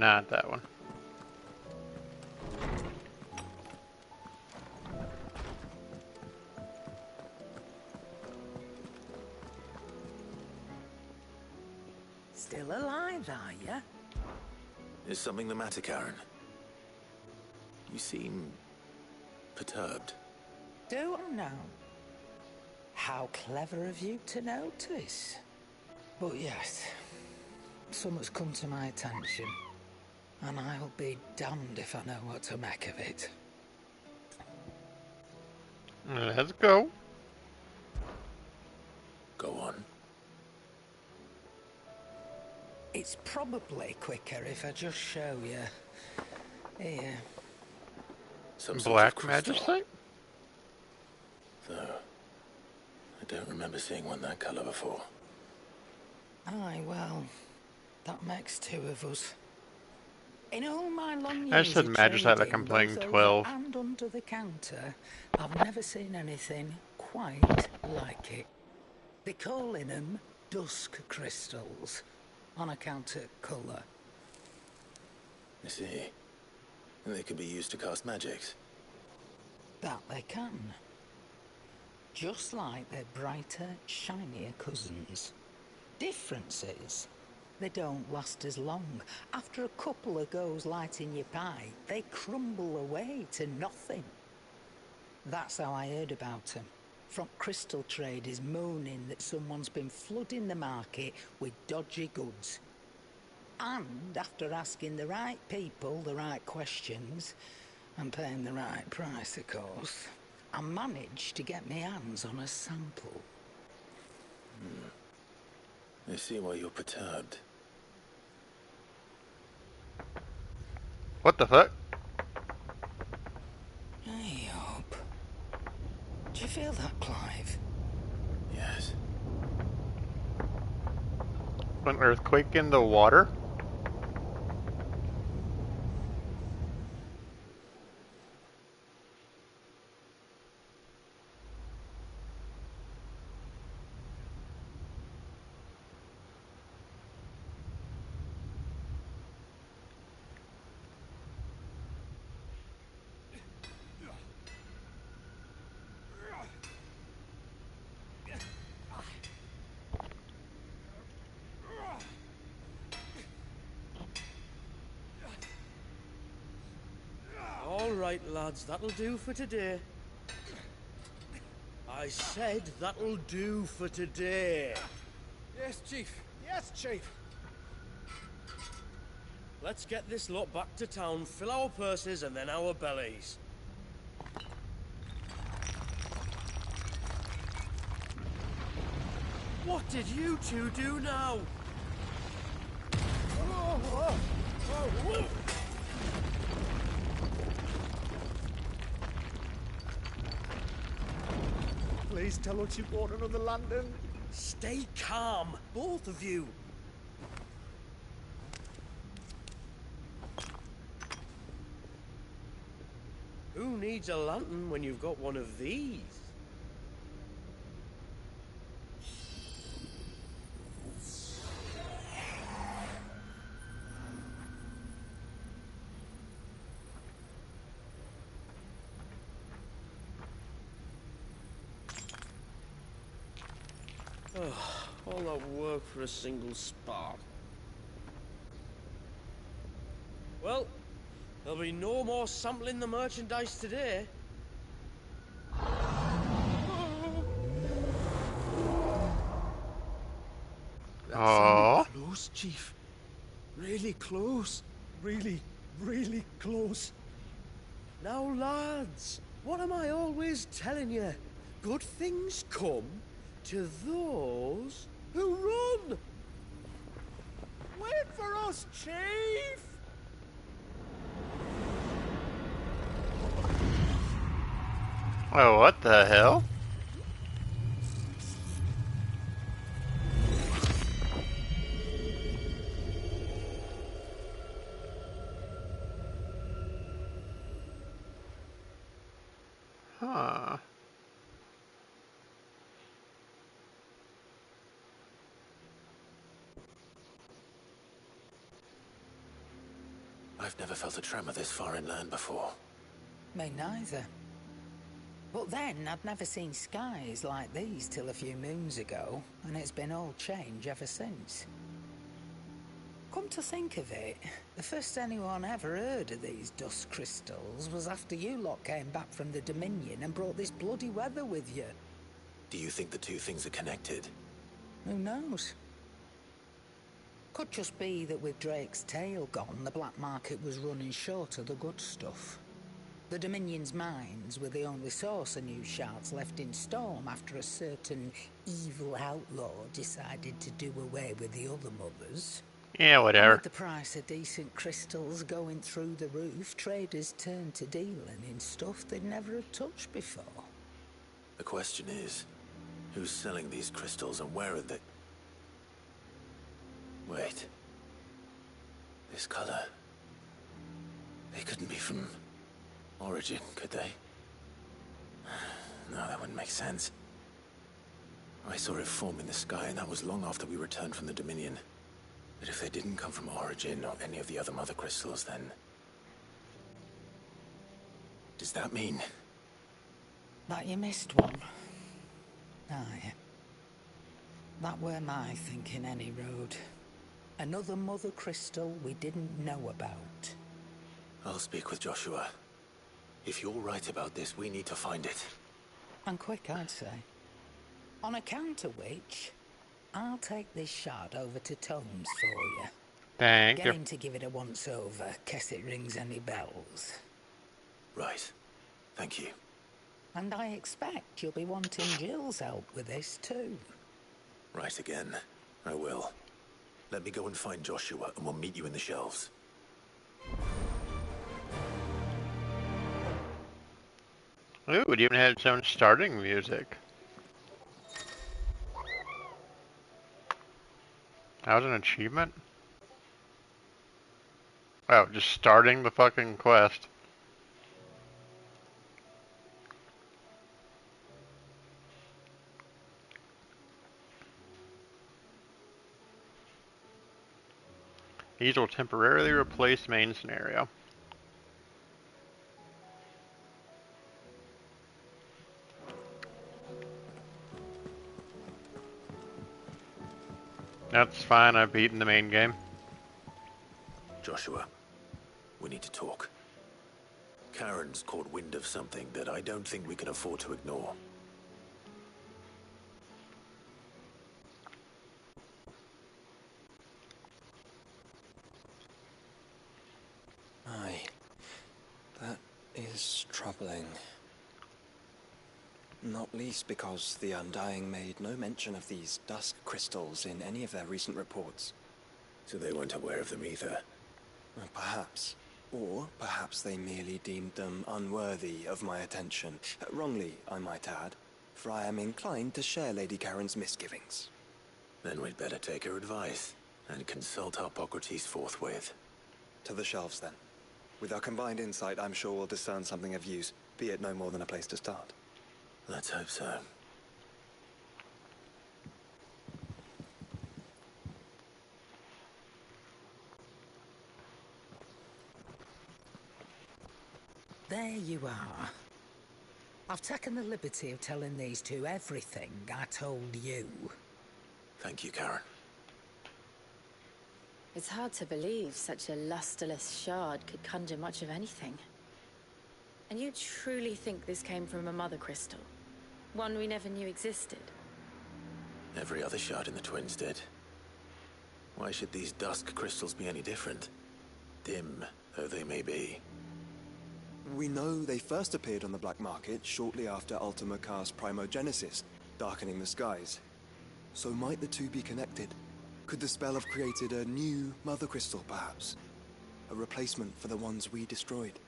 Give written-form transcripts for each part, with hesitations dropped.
not that one. Still alive, are you? Is something the matter, Karen? You seem perturbed. Do I know? How clever of you to notice. But yes, something's come to my attention, and I'll be damned if I know what to make of it. Let's go. Go on. It's probably quicker if I just show you. Here. Some sort of Black crystal. Magicite? Though, I don't remember seeing one that colour before. Aye, well, that makes two of us. In all my long I years said of Magicite like trading, I'm playing both over 12. and under the counter, I've never seen anything quite like it. They're calling them dusk crystals, on account of colour. I see. And they could be used to cast magics. That they can. Just like their brighter, shinier cousins. Difference is, they don't last as long. After a couple of goes lighting your pie, they crumble away to nothing. That's how I heard about them. From crystal traders moaning that someone's been flooding the market with dodgy goods. And after asking the right people the right questions, and paying the right price, of course, I managed to get my hands on a sample. I see why you're perturbed. What the fuck? I hope. Do you feel that, Clive? Yes. An earthquake in the water? All right, lads, that'll do for today. I said that'll do for today. Yes, Chief. Yes, Chief. Let's get this lot back to town, fill our purses and then our bellies. What did you two do now? Please tell us you bought another lantern. Stay calm, both of you. Who needs a lantern when you've got one of these? All that work for a single spark. Well, there'll be no more sampling the merchandise today. That sounded close, Chief. Really close. Really, really close. Now, lads, what am I always telling you? Good things come to those who run. Wait for us, Chief! Oh, what the hell? Huh. I've never felt a tremor this far inland before. Me neither. But then, I'd never seen skies like these till a few moons ago, and it's been all change ever since. Come to think of it, the first anyone ever heard of these dust crystals was after you lot came back from the Dominion and brought this bloody weather with you. Do you think the two things are connected? Who knows? Could just be that with Drake's tail gone, the black market was running short of the good stuff. The Dominion's mines were the only source of new shards left in Storm after a certain evil outlaw decided to do away with the other mothers. Yeah, And whatever. with the price of decent crystals going through the roof, traders turned to dealing in stuff they'd never have touched before. The question is, who's selling these crystals and where are they? Wait. This color. They couldn't be from Origin, could they? No, that wouldn't make sense. I saw it form in the sky, and that was long after we returned from the Dominion. But if they didn't come from Origin or any of the other mother crystals, then... does that mean... That you missed one? Aye. That were my thinking, any road. Another mother crystal we didn't know about. I'll speak with Joshua. If you're right about this, we need to find it. And quick, I'd say. On account of which, I'll take this shard over to Tomes for you. Thank Get you. him to give it a once-over, case it rings any bells. Right. Thank you. And I expect you'll be wanting Jill's help with this too. Right again. I will. Let me go and find Joshua, and we'll meet you in the shelves. Ooh, it even had its own starting music. That was an achievement? Oh, just starting the fucking quest. These will temporarily replace main scenario. That's fine, I've beaten the main game. Joshua, we need to talk. Karen's caught wind of something that I don't think we can afford to ignore. Aye. That is troubling. Not least because the Undying made no mention of these dusk crystals in any of their recent reports. So they weren't aware of them either. Perhaps. Or perhaps they merely deemed them unworthy of my attention. Wrongly, I might add, for I am inclined to share Lady Karen's misgivings. Then we'd better take her advice and consult Hippocrates forthwith. To the shelves, then. With our combined insight, I'm sure we'll discern something of use, be it no more than a place to start. Let's hope so. There you are. I've taken the liberty of telling these two everything I told you. Thank you, Karen. It's hard to believe such a lusterless shard could conjure much of anything. And you truly think this came from a mother crystal? One we never knew existed? Every other shard in the Twins did. Why should these dusk crystals be any different? Dim though they may be. We know they first appeared on the black market shortly after Ultima Car's primogenesis, darkening the skies. So might the two be connected? Could the spell have created a new mother crystal, perhaps? A replacement for the ones we destroyed?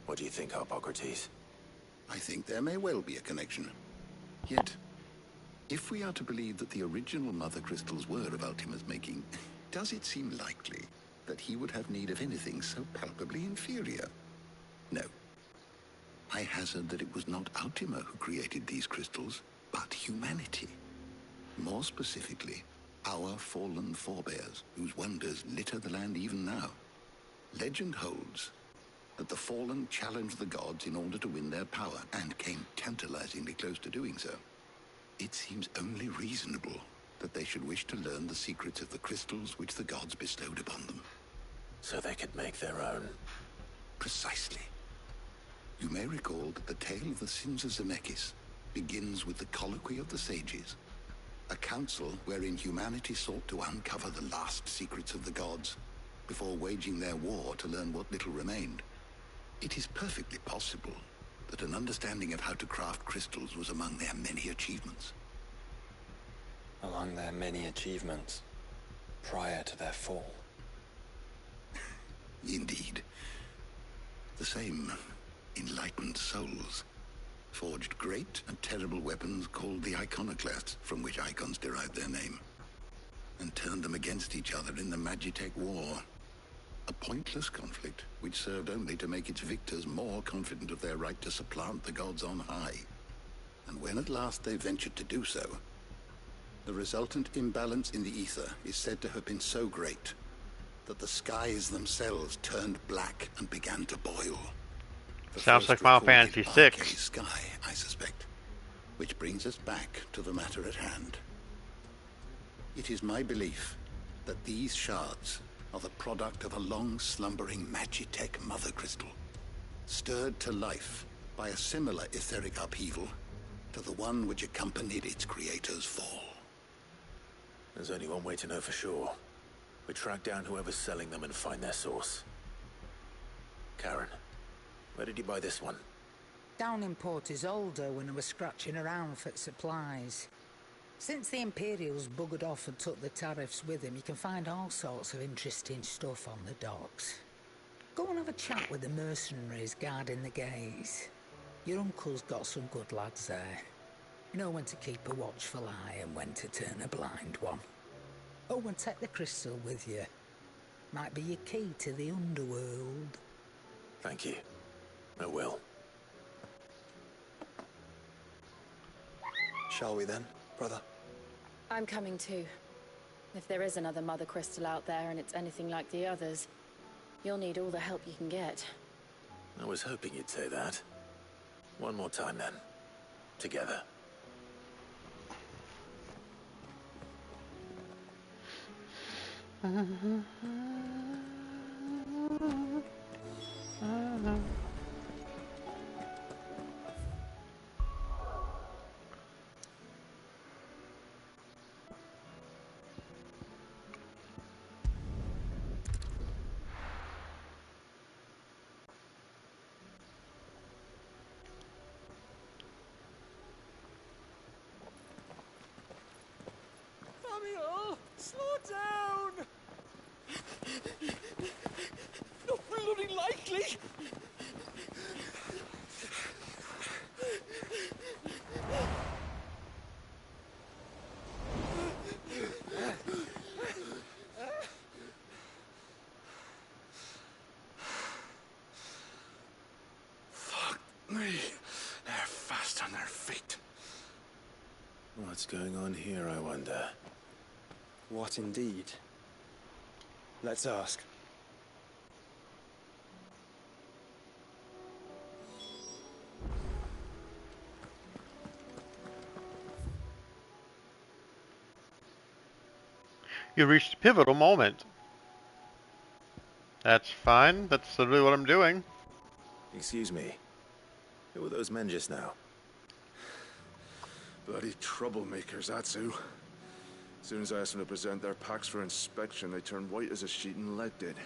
What do you think, Hippocrates? I think there may well be a connection. Yet, if we are to believe that the original mother crystals were of Ultima's making, does it seem likely that he would have need of anything so palpably inferior? No. I hazard that it was not Ultima who created these crystals, but humanity. More specifically, our fallen forebears, whose wonders litter the land even now. Legend holds that the Fallen challenged the gods in order to win their power, and came tantalizingly close to doing so. It seems only reasonable that they should wish to learn the secrets of the crystals which the gods bestowed upon them. So they could make their own. Precisely. You may recall that the tale of the sins of Zemeckis begins with the colloquy of the sages, a council wherein humanity sought to uncover the last secrets of the gods before waging their war to learn what little remained. It is perfectly possible that an understanding of how to craft crystals was among their many achievements. Among their many achievements prior to their fall. Indeed. The same enlightened souls forged great and terrible weapons called the iconoclasts, from which icons derived their name, and turned them against each other in the Magitech War. A pointless conflict which served only to make its victors more confident of their right to supplant the gods on high. And when at last they ventured to do so, the resultant imbalance in the ether is said to have been so great that the skies themselves turned black and began to boil. The Sounds like first Final recorded Fantasy VI. arcade sky, I suspect. Which brings us back to the matter at hand. It is my belief that these shards are the product of a long-slumbering Magitech mother crystal, stirred to life by a similar etheric upheaval to the one which accompanied its creator's fall. There's only one way to know for sure. We track down whoever's selling them and find their source. Karen, where did you buy this one? Down in Port Isolde when I was scratching around for supplies. Since the Imperials buggered off and took the tariffs with them, you can find all sorts of interesting stuff on the docks. Go and have a chat with the mercenaries guarding the gates. Your uncle's got some good lads there. You know when to keep a watchful eye and when to turn a blind one. Oh, and take the crystal with you. Might be your key to the underworld. Thank you. I will. Shall we then, brother? I'm coming too. If there is another mother crystal out there and it's anything like the others, you'll need all the help you can get. I was hoping you'd say that. One more time then. Together. Samuel, slow down! Not bloody likely! Fuck me. They're fast on their feet. What's going on here, I wonder? What indeed? Let's ask. You reached a pivotal moment. That's fine. That's literally what I'm doing. Excuse me. Who were those men just now? Bloody troublemakers, that's who. As soon as I asked them to present their packs for inspection, they turned white as a sheet and lead did.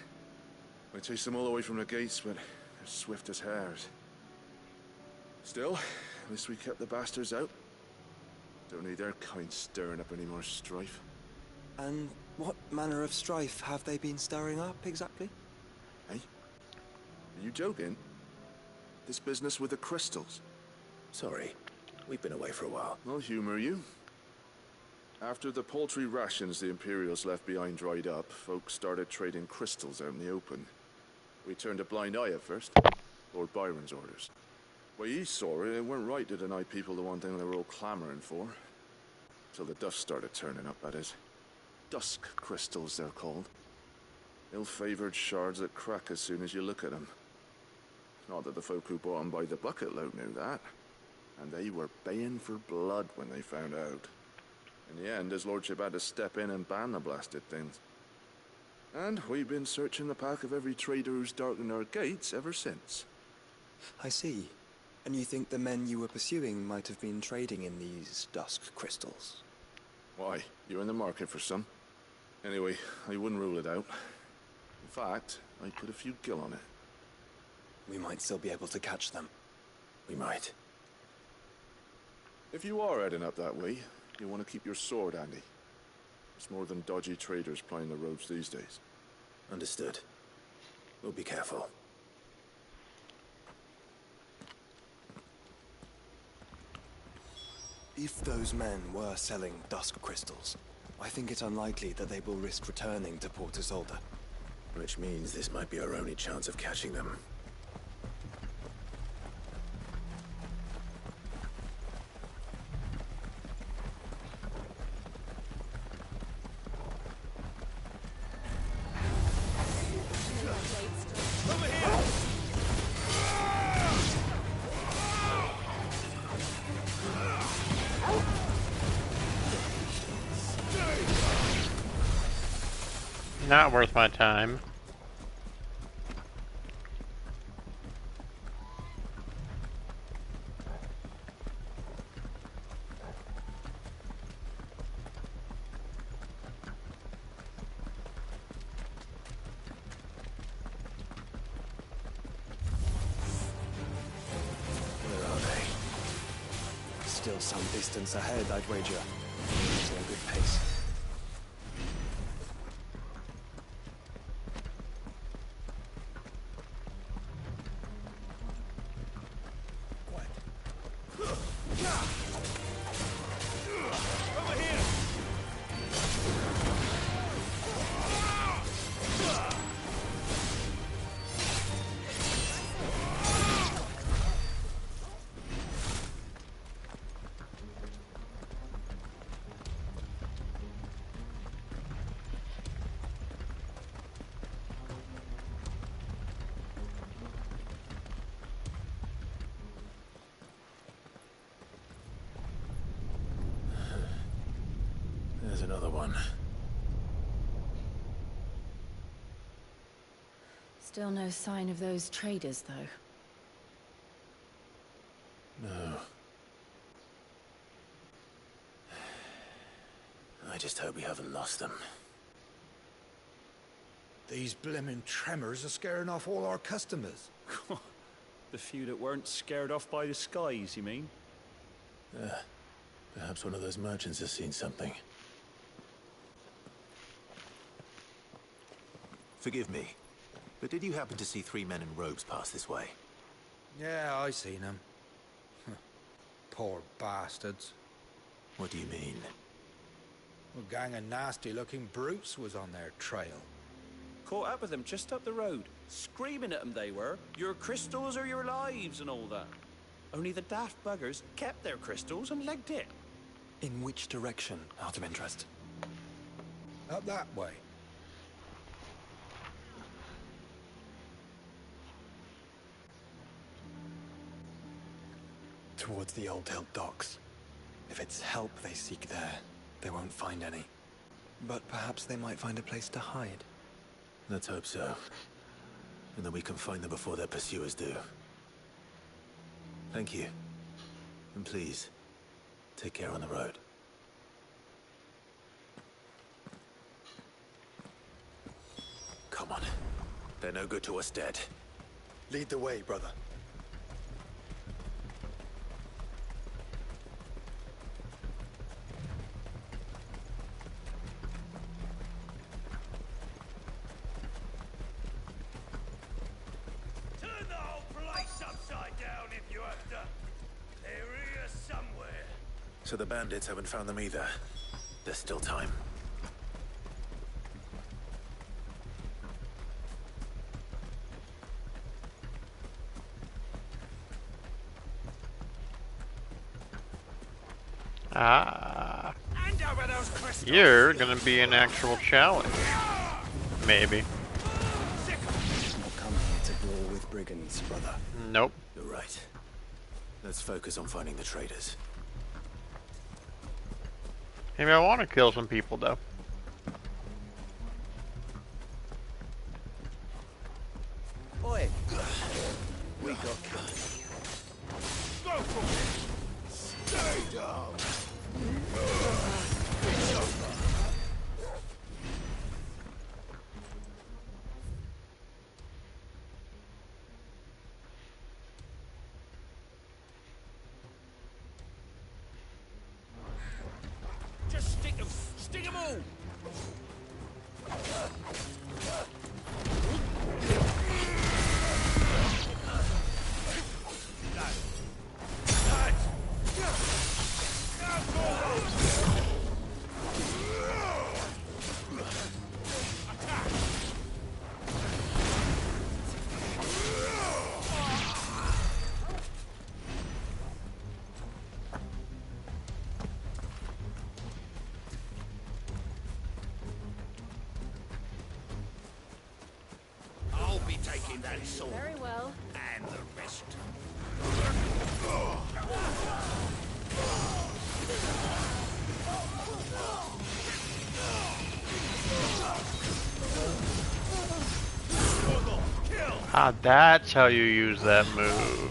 I chased them all away from the gates, but they're swift as hares. Still, at least we kept the bastards out. Don't need their kind stirring up any more strife. And what manner of strife have they been stirring up, exactly? Hey? Are you joking? This business with the crystals? Sorry. We've been away for a while. I'll humor you. After the paltry rations the Imperials left behind dried up, folks started trading crystals out in the open. We turned a blind eye at first. Lord Byron's orders. Way he saw it, it weren't right to deny people the one thing they were all clamoring for. Till the dust started turning up, that is. Dusk crystals, they're called. Ill-favored shards that crack as soon as you look at them. Not that the folk who bought them by the bucket load knew that. And they were baying for blood when they found out. In the end, his lordship had to step in and ban the blasted things. And we've been searching the pack of every trader who's darkened our gates ever since. I see. And you think the men you were pursuing might have been trading in these dusk crystals? Why? You're in the market for some? Anyway, I wouldn't rule it out. In fact, I'd put a few gil on it. We might still be able to catch them. We might. If you are heading up that way, you want to keep your sword handy. There's more than dodgy traders plying the roads these days. Understood. We'll be careful. If those men were selling dusk crystals, I think it's unlikely that they will risk returning to Port Isolde. Which means this might be our only chance of catching them. Not worth my time. Where are they? Still some distance ahead, I'd wager. It's a good pace. There's another one. Still no sign of those traders, though. No. I just hope we haven't lost them. These blimmin' tremors are scaring off all our customers. The few that weren't scared off by the skies, you mean? Perhaps one of those merchants has seen something. Forgive me, but did you happen to see 3 men in robes pass this way? Yeah, I seen them. Poor bastards. What do you mean? A gang of nasty-looking brutes was on their trail. Caught up with them just up the road. Screaming at them they were. Your crystals are your lives and all that. Only the daft buggers kept their crystals and legged it. In which direction, out of interest? Up that way. Towards the Old Hill docks. If it's help they seek there, they won't find any. But perhaps they might find a place to hide. Let's hope so. And that we can find them before their pursuers do. Thank you. And please, take care on the road. Come on. They're no good to us dead. Lead the way, brother. Turn the whole place upside down if you have to. They're here somewhere. So the bandits haven't found them either. There's still time. Ah. Hand over those crystals. You're gonna be an actual challenge. Maybe. brother. Nope. You're right. Let's focus on finding the traitors. Maybe I want to kill some people, though. Oi! We got company. Go for it! Stay down! It's over! Just stick them! Stick them all! I'll be taking that sword. Very well. And the rest. Ah, that's how you use that move.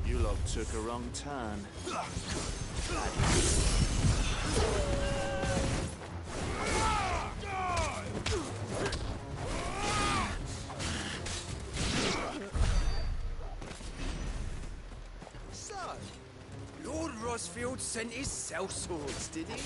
You lot took a wrong turn. So, Lord Rosfield sent his cell swords, did he?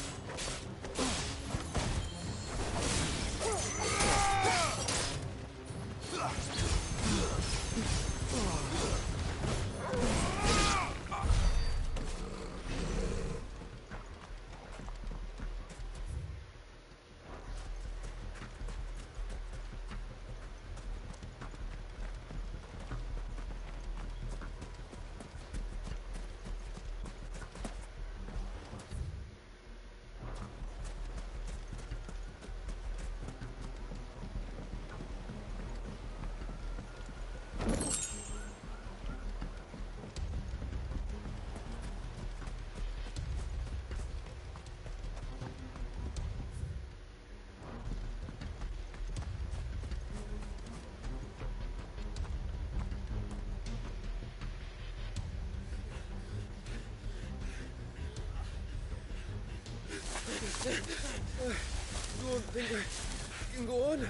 Don't think I can go on.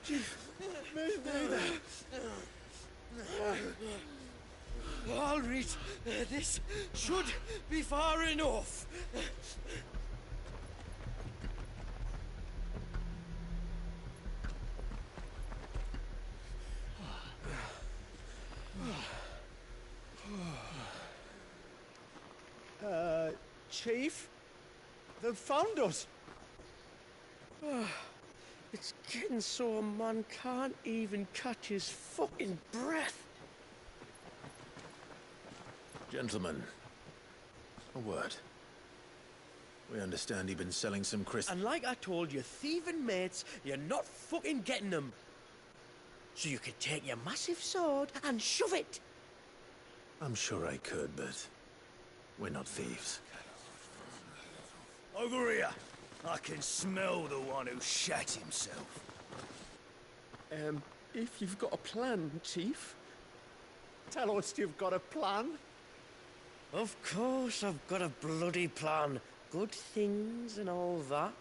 Chief, maybe. I'll read. This should be far enough. Chief? They've found us. It's getting so a man can't even catch his fucking breath. Gentlemen, a word. We understand you've been selling some crystals. And like I told your thieving mates, you're not fucking getting them. So you could take your massive sword and shove it. I'm sure I could, but we're not thieves. Over here! I can smell the one who shat himself. If you've got a plan, Chief. Tell us you've got a plan. Of course I've got a bloody plan. Good things and all that.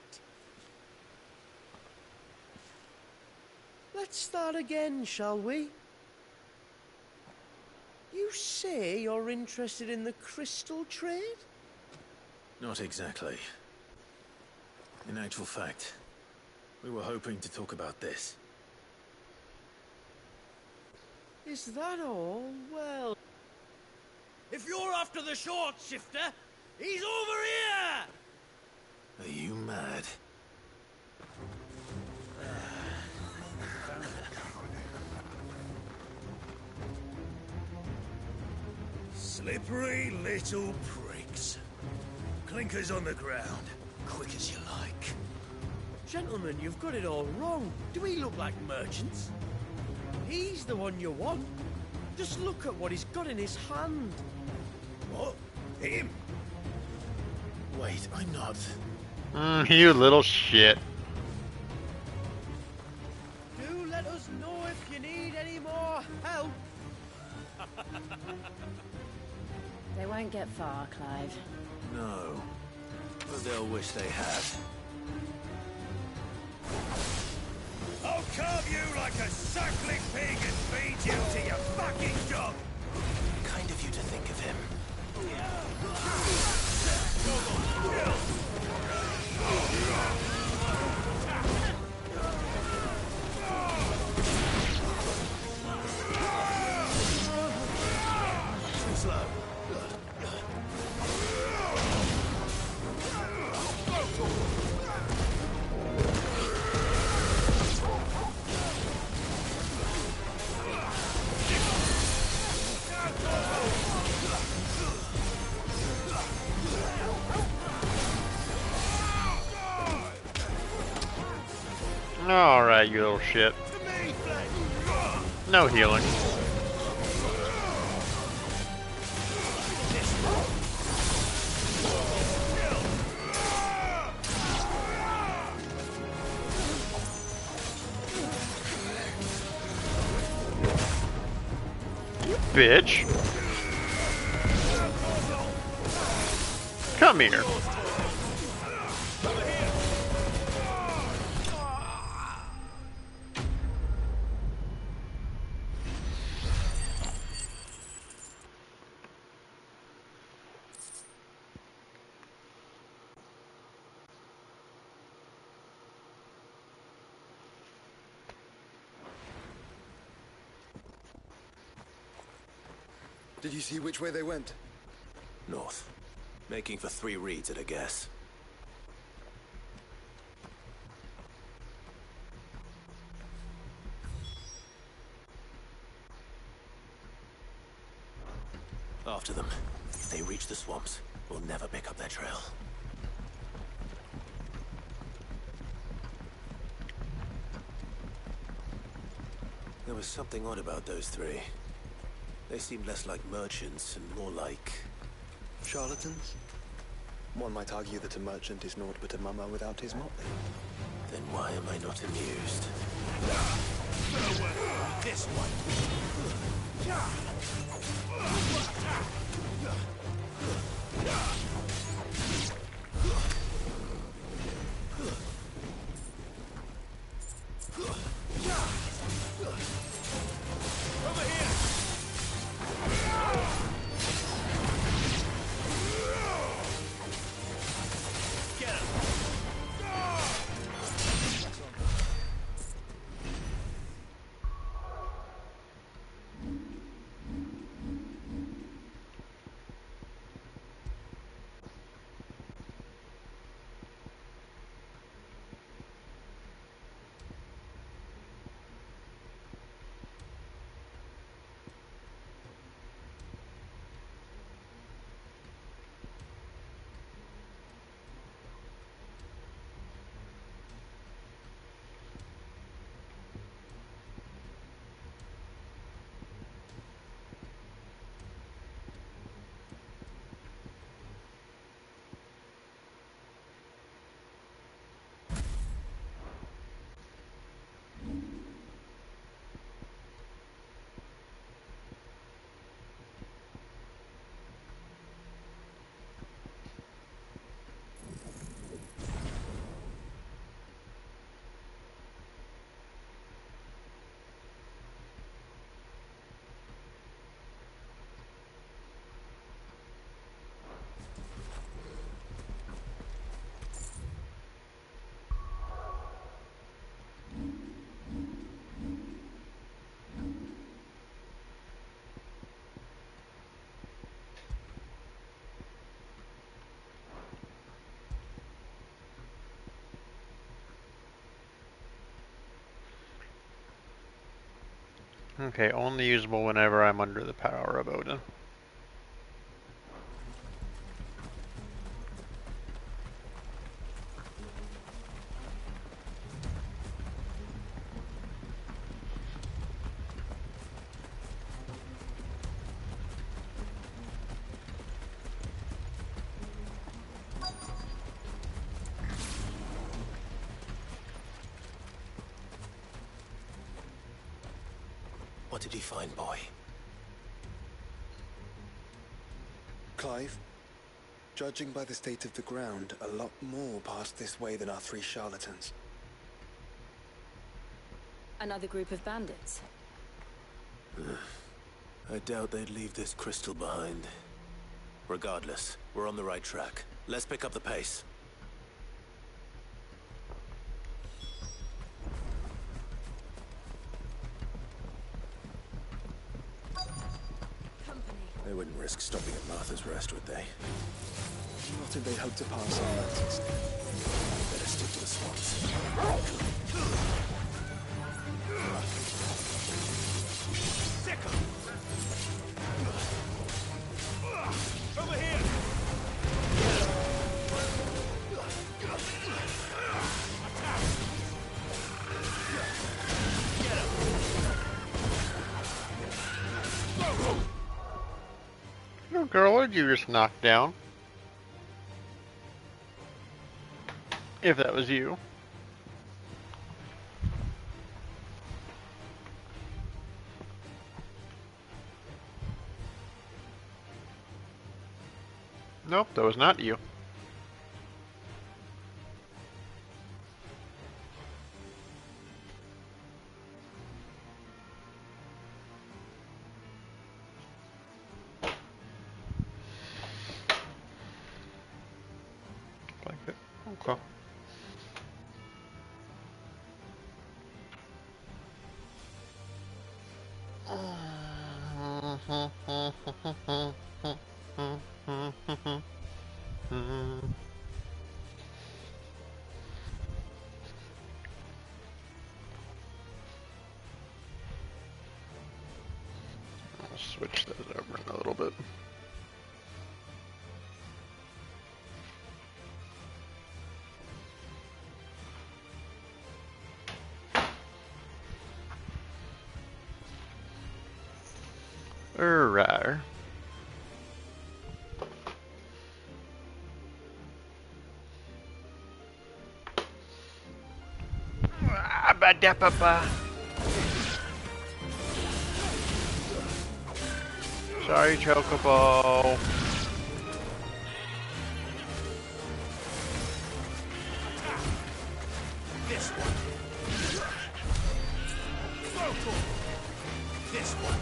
Let's start again, shall we? You say you're interested in the crystal trade? Not exactly. In actual fact, we were hoping to talk about this. Is that all? Well... If you're after the short shifter, he's over here! Are you mad? Slippery little pricks. Clinkers on the ground, quick as you like. Gentlemen, you've got it all wrong. Do we look like merchants? He's the one you want. Just look at what he's got in his hand. What? Him? Wait, I'm not. You little shit. Do let us know if you need any more help. They won't get far, Clive. No. But they'll wish they had. I'll carve you like a suckling pig and feed you to your fucking dog! Kind of you to think of him. Too slow. Alright, you little shit. No healing. You bitch. Come here. Did you see which way they went? North. Making for 3 reeds at a guess. After them. If they reach the swamps, we'll never pick up their trail. There was something odd about those 3. They seemed less like merchants and more like... Charlatans? One might argue that a merchant is naught but a mummer without his motley. Then why am I not amused? This one. Over here. Get him. Okay, only usable whenever I'm under the power of Odin. What did you find, boy? Clive, judging by the state of the ground, a lot more passed this way than our 3 charlatans. Another group of bandits. I doubt they'd leave this crystal behind. Regardless, we're on the right track. Let's pick up the pace. They wouldn't risk stopping at Martha's Rest, would they? Not if they hope to pass on that system. Better stick to the swamps. Over here! Little girl, what did you just knock down? If that was you. Nope, that was not you. Like it. Okay. I'll switch those over in a little bit. Alright. Sorry, Chocobo. This one. This one.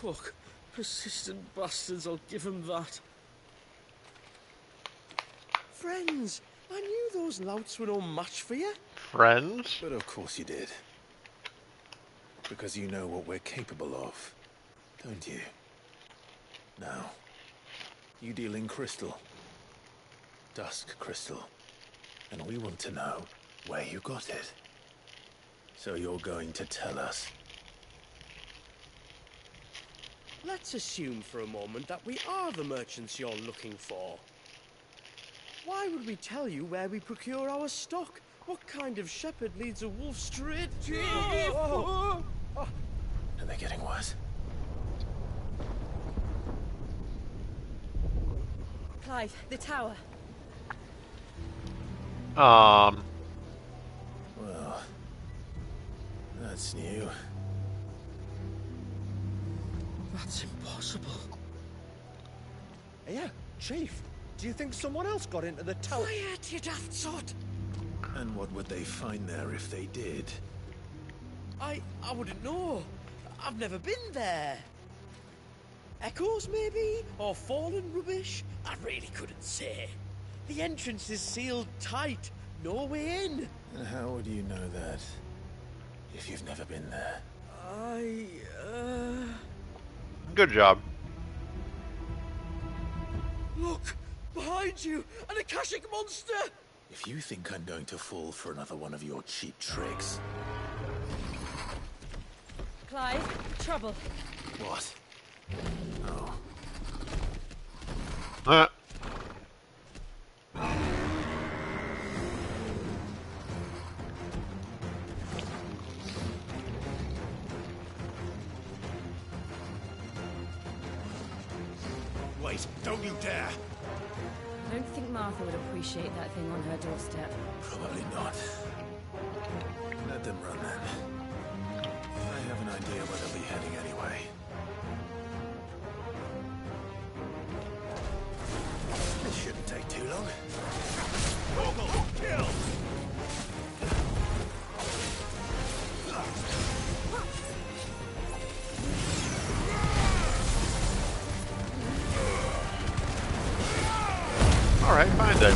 Fuck. Persistent bastards, I'll give them that. Friends, I knew those louts were no match for you. Friends? But of course you did. Because you know what we're capable of, don't you? Now, you deal in crystal. Dusk crystal. And we want to know where you got it. So you're going to tell us. Let's assume for a moment that we are the merchants you're looking for. Why would we tell you where we procure our stock? What kind of shepherd leads a wolf straight? Chief! Are they getting worse? Clive, the tower. Well, that's new. That's impossible. Yeah, Chief. Do you think someone else got into the tower? Quiet, you daft sod! And what would they find there if they did? I wouldn't know. I've never been there. Echoes, maybe? Or fallen rubbish? I really couldn't say. The entrance is sealed tight. No way in. And how would you know that? If you've never been there? Good job. Look! Behind you! An Akashic monster! If you think I'm going to fall for another one of your cheap tricks... Clive, trouble. What? Oh. Wait, don't you dare! I don't think Martha would appreciate that thing on her doorstep. Probably not. Let them run then. I have an idea where they'll be heading anyway. This shouldn't take too long. Kill! Alright, fine then.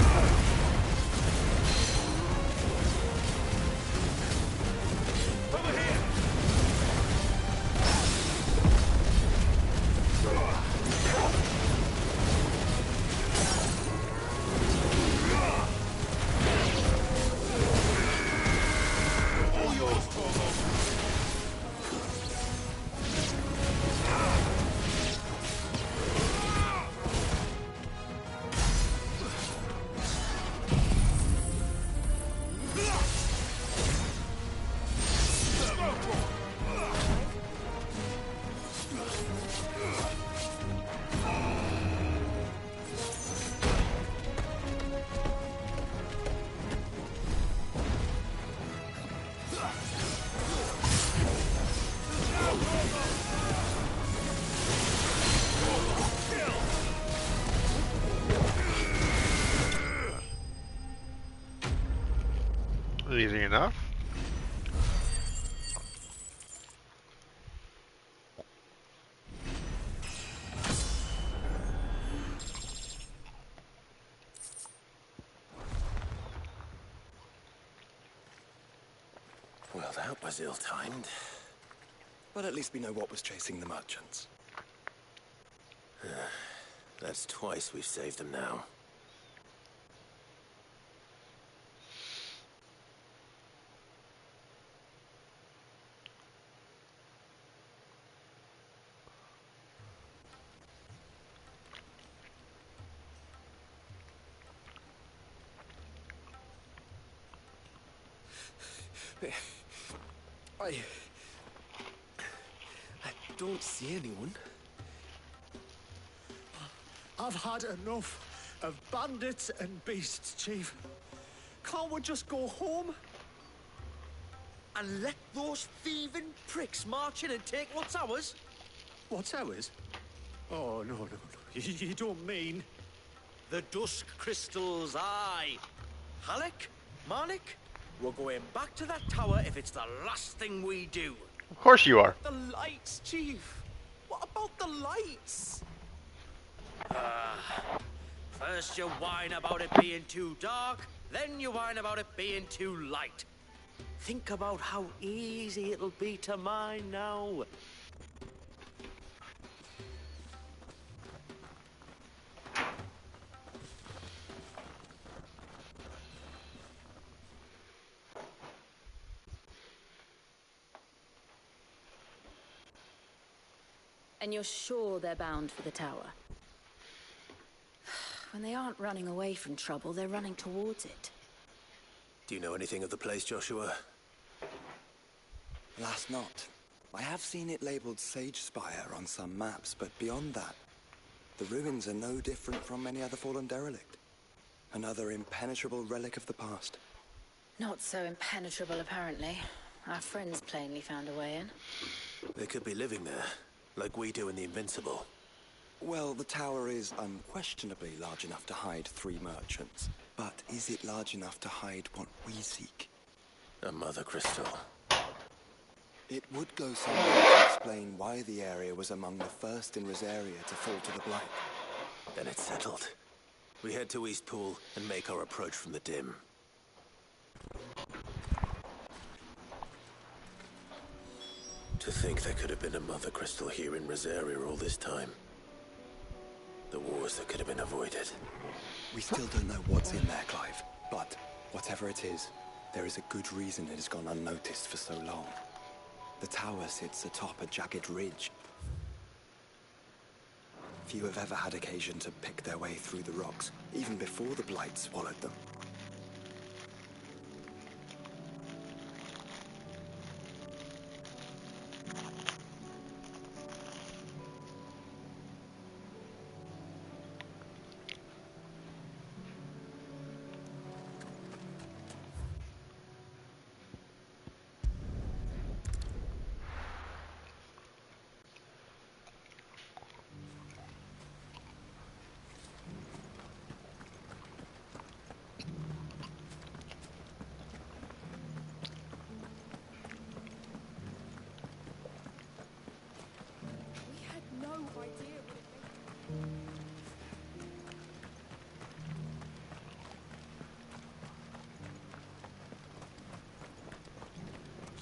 Over here! All yours, Torgo. Easy enough. Well, that was ill-timed. But at least we know what was chasing the merchants. That's twice we've saved them now. I don't see anyone. I've had enough of bandits and beasts, Chief. Can't we just go home? And let those thieving pricks march in and take what's ours? What's ours? Oh, no. You don't mean... The Dusk Crystals, aye. Halleck? Marnik? We're going back to that tower if it's the last thing we do. Of course you are. The lights, Chief. What about the lights? First you whine about it being too dark, then you whine about it being too light. Think about how easy it'll be to mine now. And you're sure they're bound for the tower? When they aren't running away from trouble, they're running towards it. Do you know anything of the place, Joshua? Last not. I have seen it labeled Sage Spire on some maps, but beyond that, the ruins are no different from any other fallen derelict. Another impenetrable relic of the past. Not so impenetrable, apparently. Our friends plainly found a way in. They could be living there, like we do in the Invincible. Well, the tower is unquestionably large enough to hide 3 merchants. But is it large enough to hide what we seek? A mother crystal. It would go some way to explain why the area was among the first in Rosaria to fall to the Blight. Then it's settled. We head to Eastpool and make our approach from the dim. To think there could have been a mother crystal here in Rosaria all this time. The wars that could have been avoided. We still don't know what's in there, Clive. But whatever it is, there is a good reason it has gone unnoticed for so long. The tower sits atop a jagged ridge. Few have ever had occasion to pick their way through the rocks, even before the Blight swallowed them.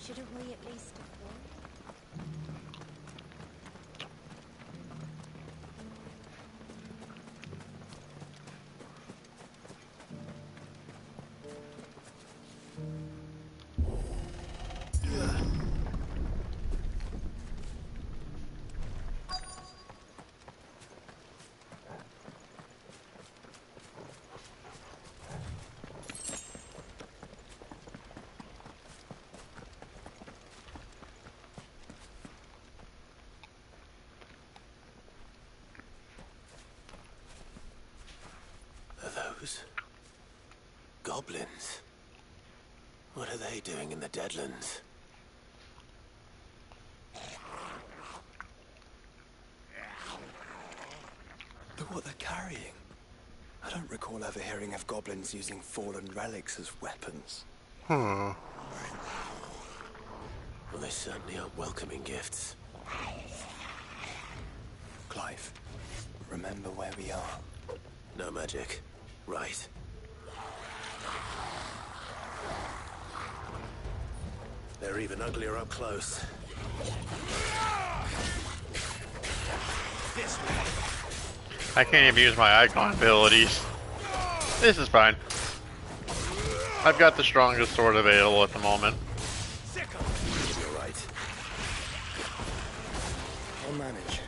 Shouldn't we at least have warned? Goblins? What are they doing in the Deadlands? Look what they're carrying. I don't recall ever hearing of goblins using fallen relics as weapons. Well, they certainly aren't welcoming gifts. Clive, remember where we are. No magic. Right. They're even uglier up close. I can't even use my icon abilities. This is fine. I've got the strongest sword available at the moment. You're right. I'll manage.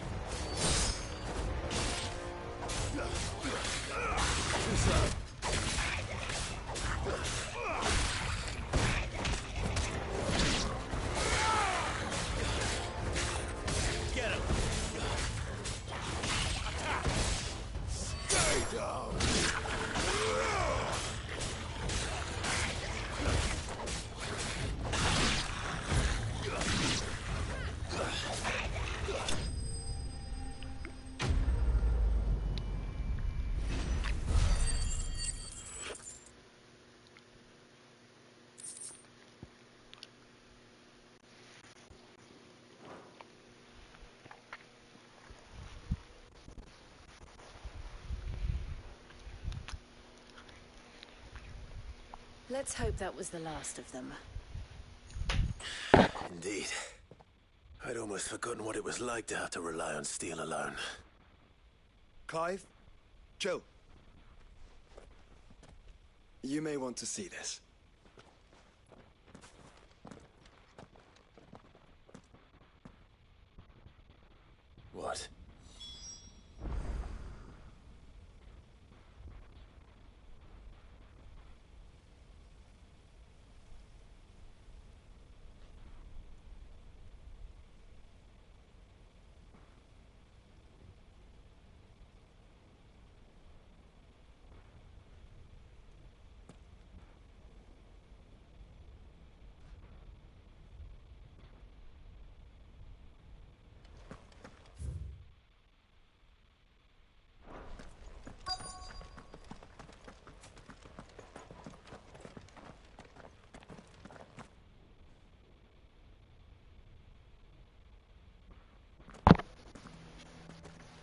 Let's hope that was the last of them. Indeed. I'd almost forgotten what it was like to have to rely on steel alone. Clive? Joe? You may want to see this. What?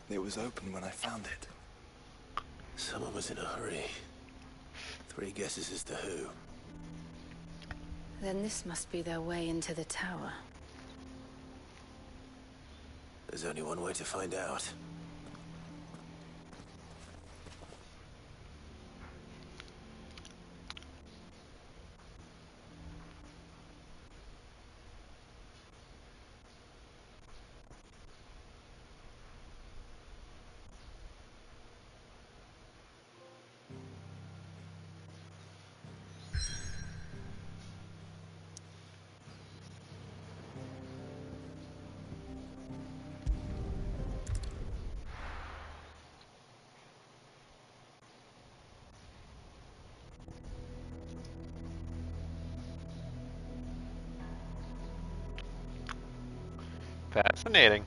It was open when I found it. Someone was in a hurry. 3 guesses as to who. Then this must be their way into the tower. There's only one way to find out. Fascinating.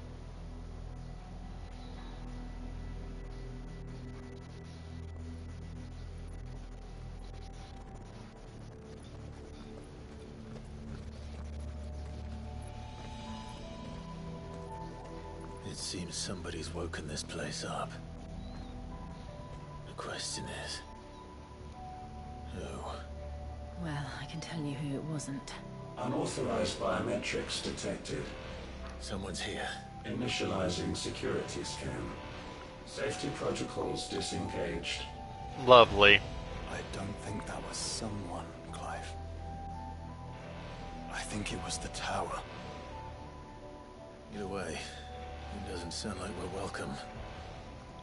It seems somebody's woken this place up. The question is... who? Well, I can tell you who it wasn't. Unauthorized biometrics detected. Someone's here. Initializing security scan. Safety protocols disengaged. Lovely. I don't think that was someone, Clive. I think it was the tower. Either way, it doesn't sound like we're welcome.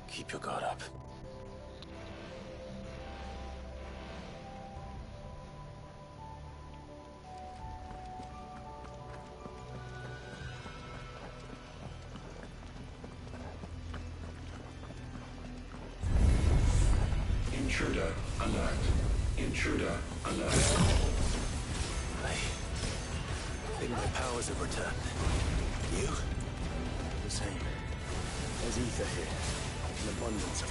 Keep your guard up. Intruder alert. Intruder alert. I think my powers have returned. You? The same. There's ether here. An abundance of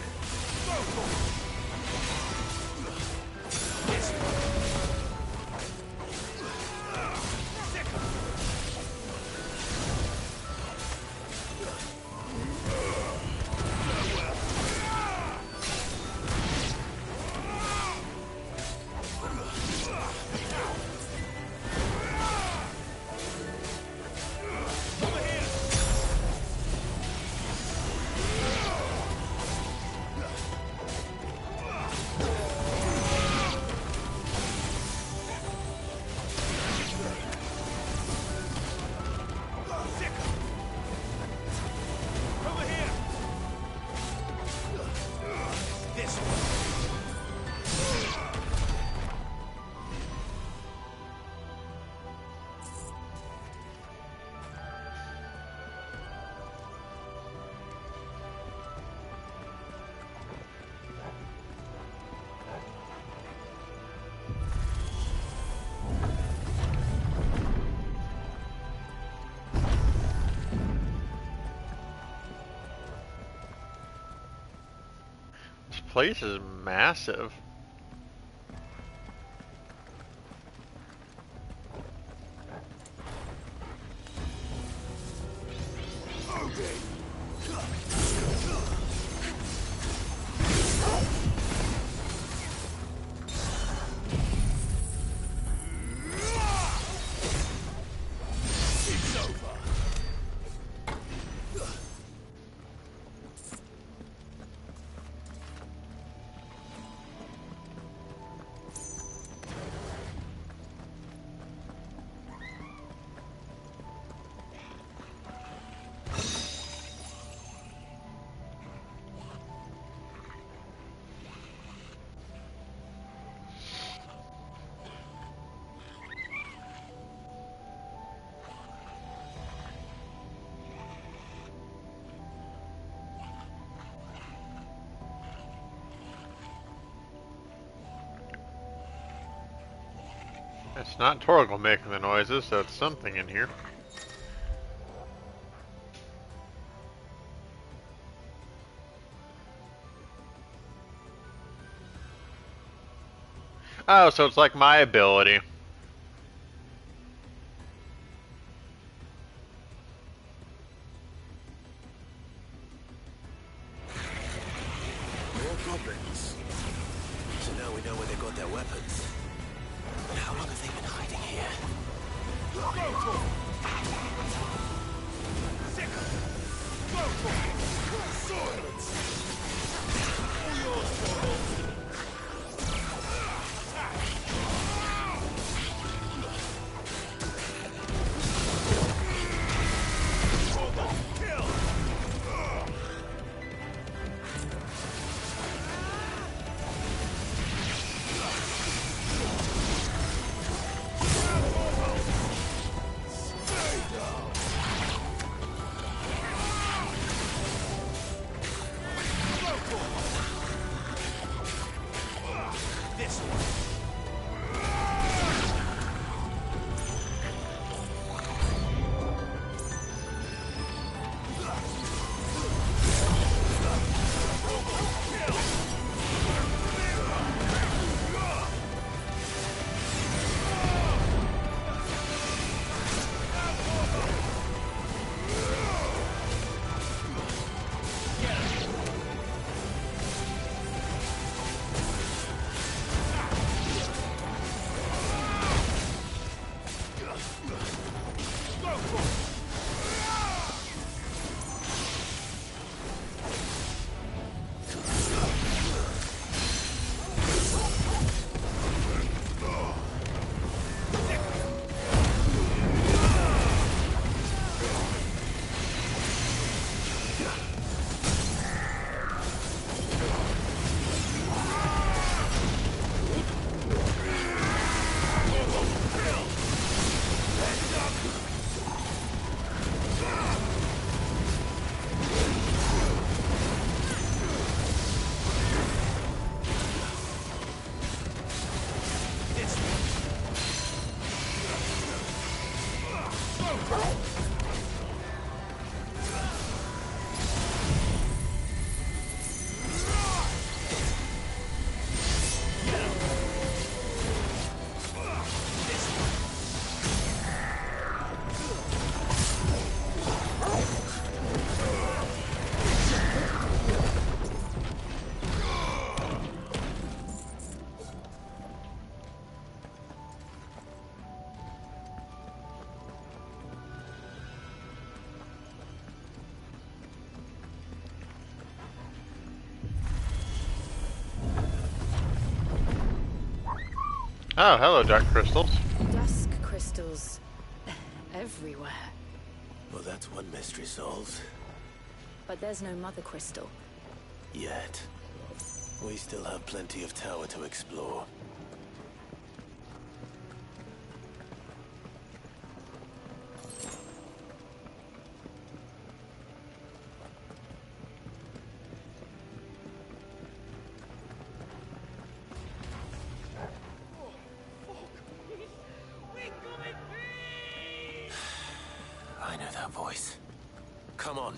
This place is massive. It's not Torgal making the noises, so it's something in here. Oh, so it's like my ability. strings. So now we know where they got their weapons. But how long have they been hiding here? Silence! All yours, kill! This one. Oh, hello, dark crystals. Dusk crystals everywhere. Well, that's one mystery solved. But there's no mother crystal. Yet. We still have plenty of tower to explore. I know that voice. Come on.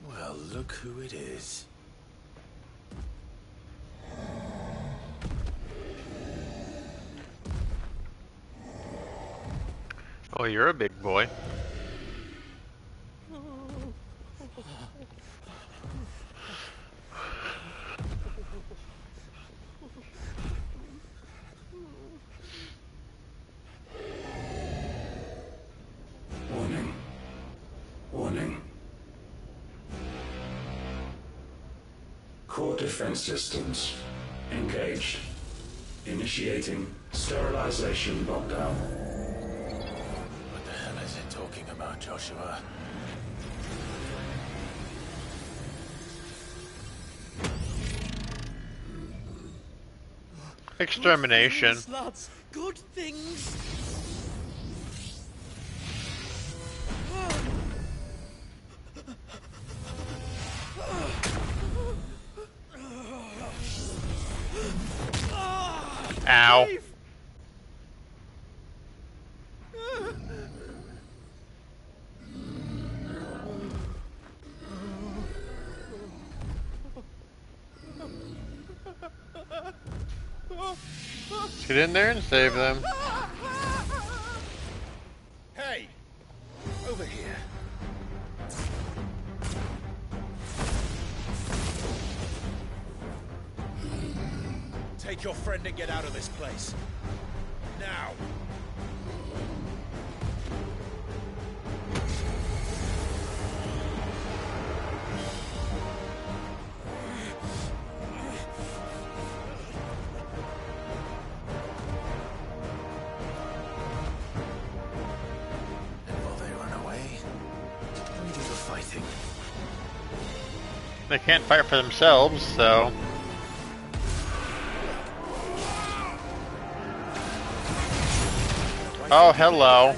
Well, look who it is. Oh, you're a big boy. Warning. Warning. Core defense systems engaged. Initiating sterilization lockdown. What the hell is it talking about, Joshua? Extermination. Good things, lads. Good things. Ow. Let's get in there and save them. Hey! Over here. Take your friend and get out of this place. Now! And while they run away, we do the fighting. They can't fight for themselves, so... Oh, hello. I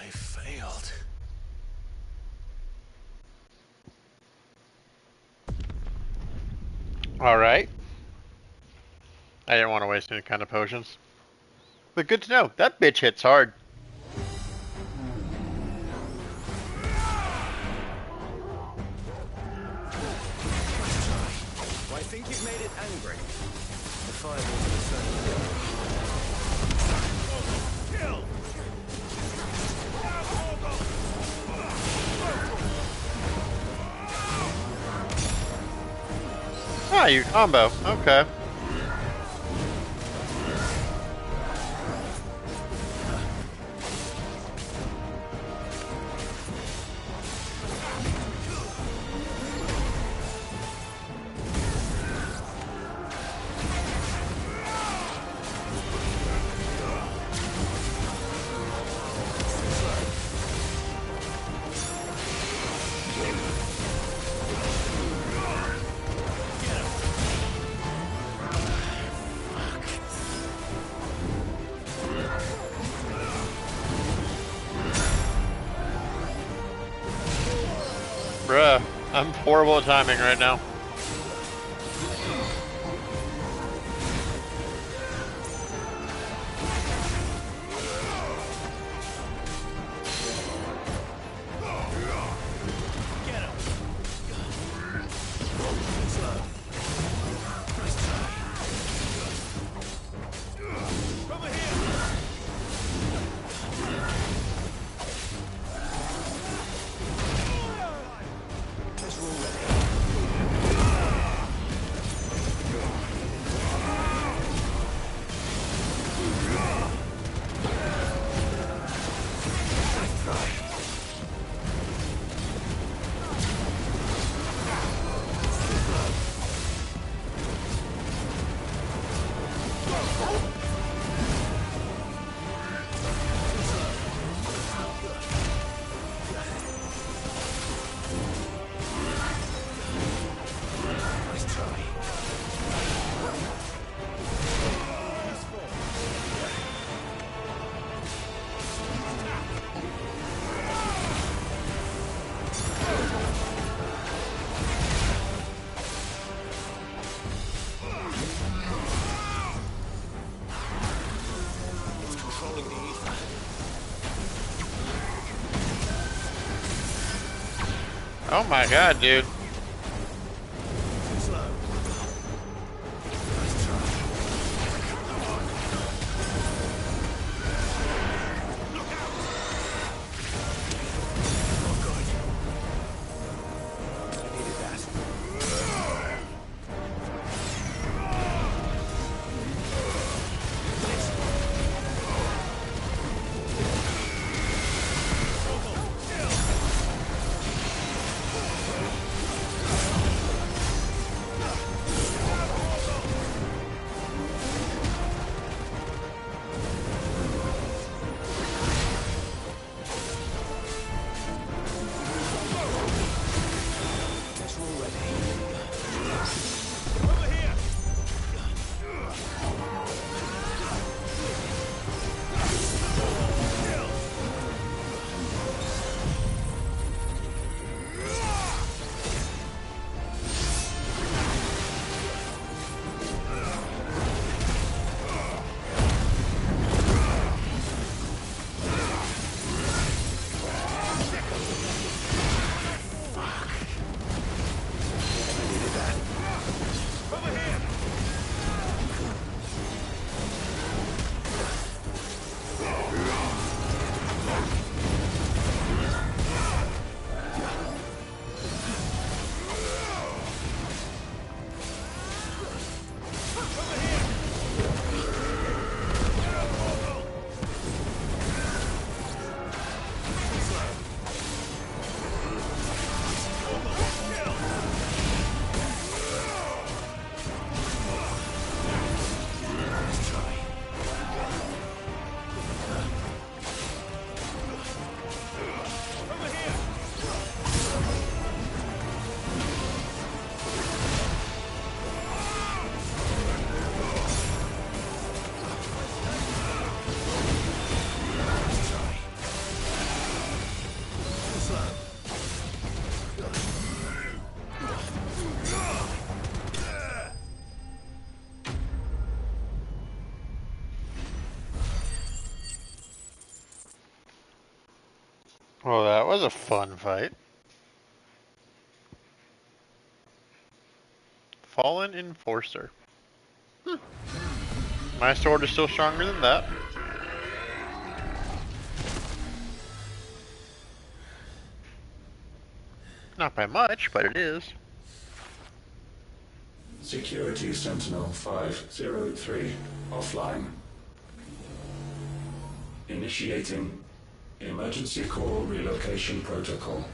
failed. Alright. I didn't want to waste any kind of potions. But good to know, that bitch hits hard. I think you've made it angry. The fireball to the center. Kill! Ah, you combo. Okay. Bruh, I'm horrible at timing right now. Oh my god, dude. was a fun fight. Fallen Enforcer. My sword is still stronger than that. Not by much, but it is. Security Sentinel 503 offline. Initiating emergency core relocation protocol.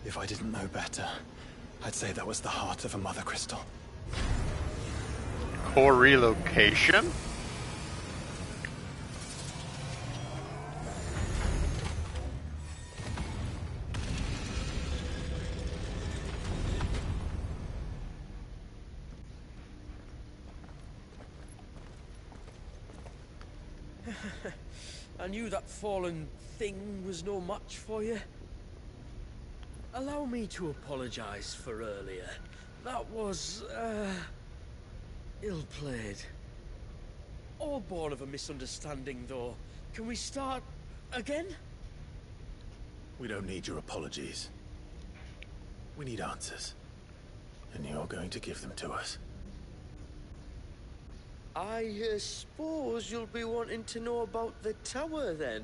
If I didn't know better, I'd say that was the heart of a Mother Crystal. Core relocation? I knew that fallen thing was no match for you. Allow me to apologize for earlier. That was, ill-played. All born of a misunderstanding, though. Can we start again? We don't need your apologies. We need answers. And you're going to give them to us. I suppose you'll be wanting to know about the tower, then?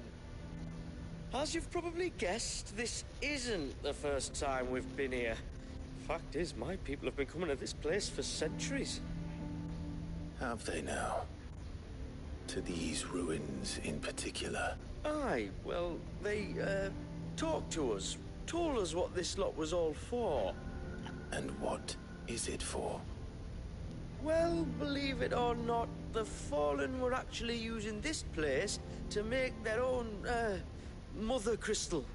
As you've probably guessed, this isn't the first time we've been here. Fact is, my people have been coming to this place for centuries. Have they now? To these ruins in particular? Aye, well, they, talked to us. Told us what this lot was all for. And what is it for? Well, believe it or not, the Fallen were actually using this place to make their own, Mother Crystal.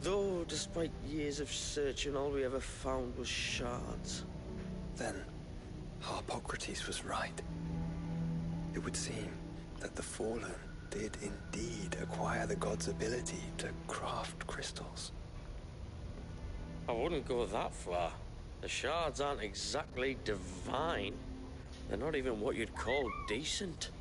Though, despite years of searching, all we ever found was shards. Then, Harpocrates was right. It would seem that the Fallen did indeed acquire the god's ability to craft crystals. I wouldn't go that far. The shards aren't exactly divine. They're not even what you'd call decent.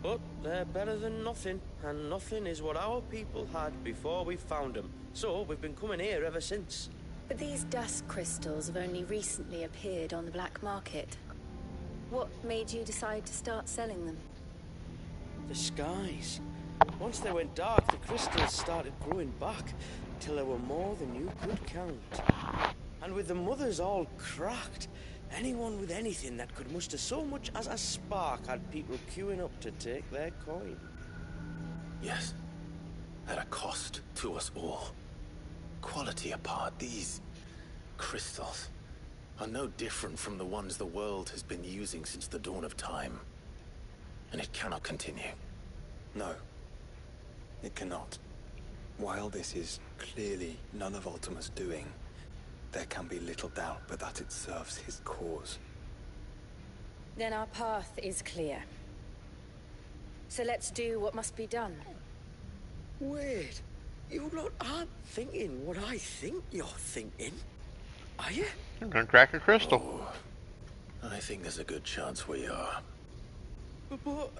But they're better than nothing, and nothing is what our people had before we found them. So we've been coming here ever since. But these dusk crystals have only recently appeared on the black market. What made you decide to start selling them? The skies. Once they went dark, the crystals started growing back, till there were more than you could count. And with the mothers all cracked, anyone with anything that could muster so much as a spark had people queuing up to take their coin. Yes. At a cost to us all. Quality apart, these crystals are no different from the ones the world has been using since the dawn of time. And it cannot continue. No, it cannot. While this is clearly none of Ultima's doing, there can be little doubt but that it serves his cause. Then our path is clear. So let's do what must be done. Wait, you lot aren't thinking what I think you're thinking, are you? I'm gonna crack a crystal. Oh, I think there's a good chance we are. But,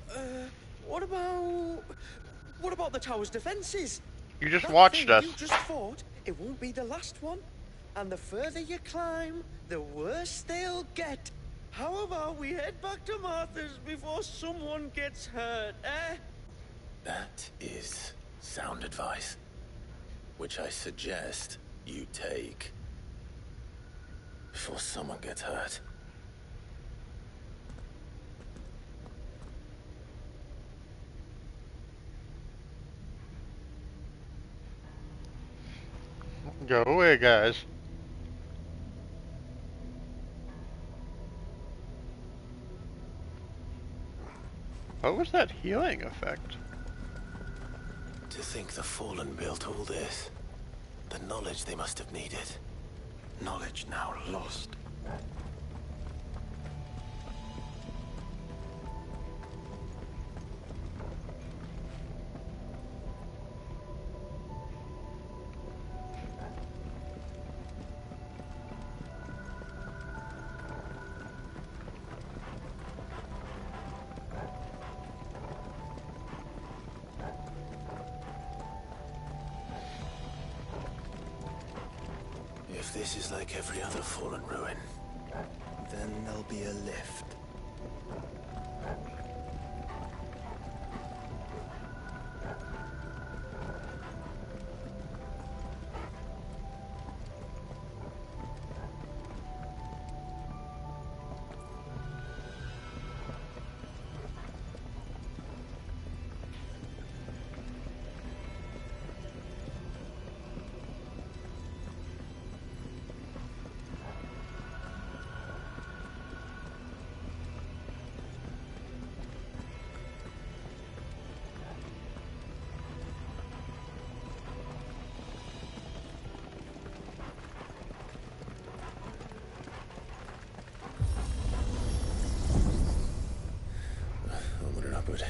what about the tower's defenses? You just That watched thing us. You just fought, it won't be the last one. And the further you climb, the worse they'll get. How about we head back to Martha's before someone gets hurt, eh? That is sound advice, which I suggest you take before someone gets hurt. Go away, guys. What was that healing effect? To think the Fallen built all this. The knowledge they must have needed. Knowledge now lost. If this is like every other fallen ruin, then there'll be a lift. onward and upward.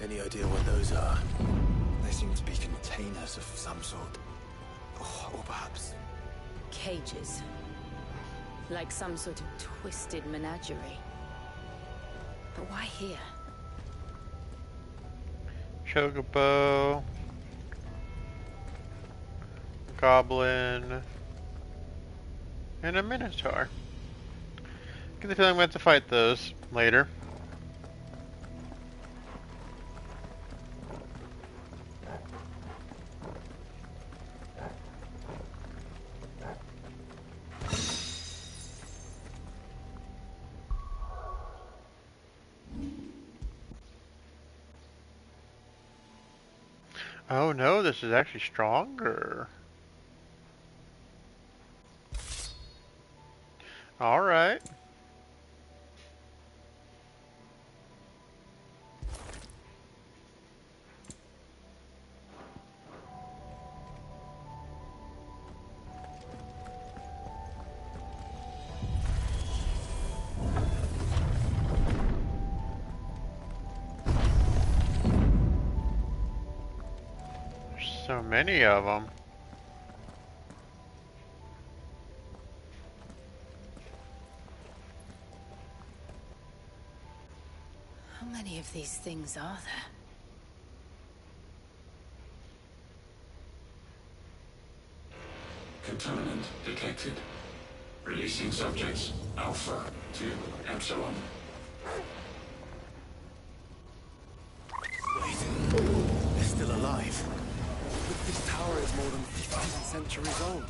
Any idea what those are? They seem to be containers of some sort. Or perhaps... Cages. Like some sort of twisted menagerie. But why here? Chocobo. Goblin. And a Minotaur. Get the feeling I'm going to have to fight those later. Oh no, this is actually stronger. Alright. So many of them. How many of these things are there? Contaminant detected. Releasing subjects Alpha to Epsilon. Wait, they're still alive. But this tower is more than 15 centuries old.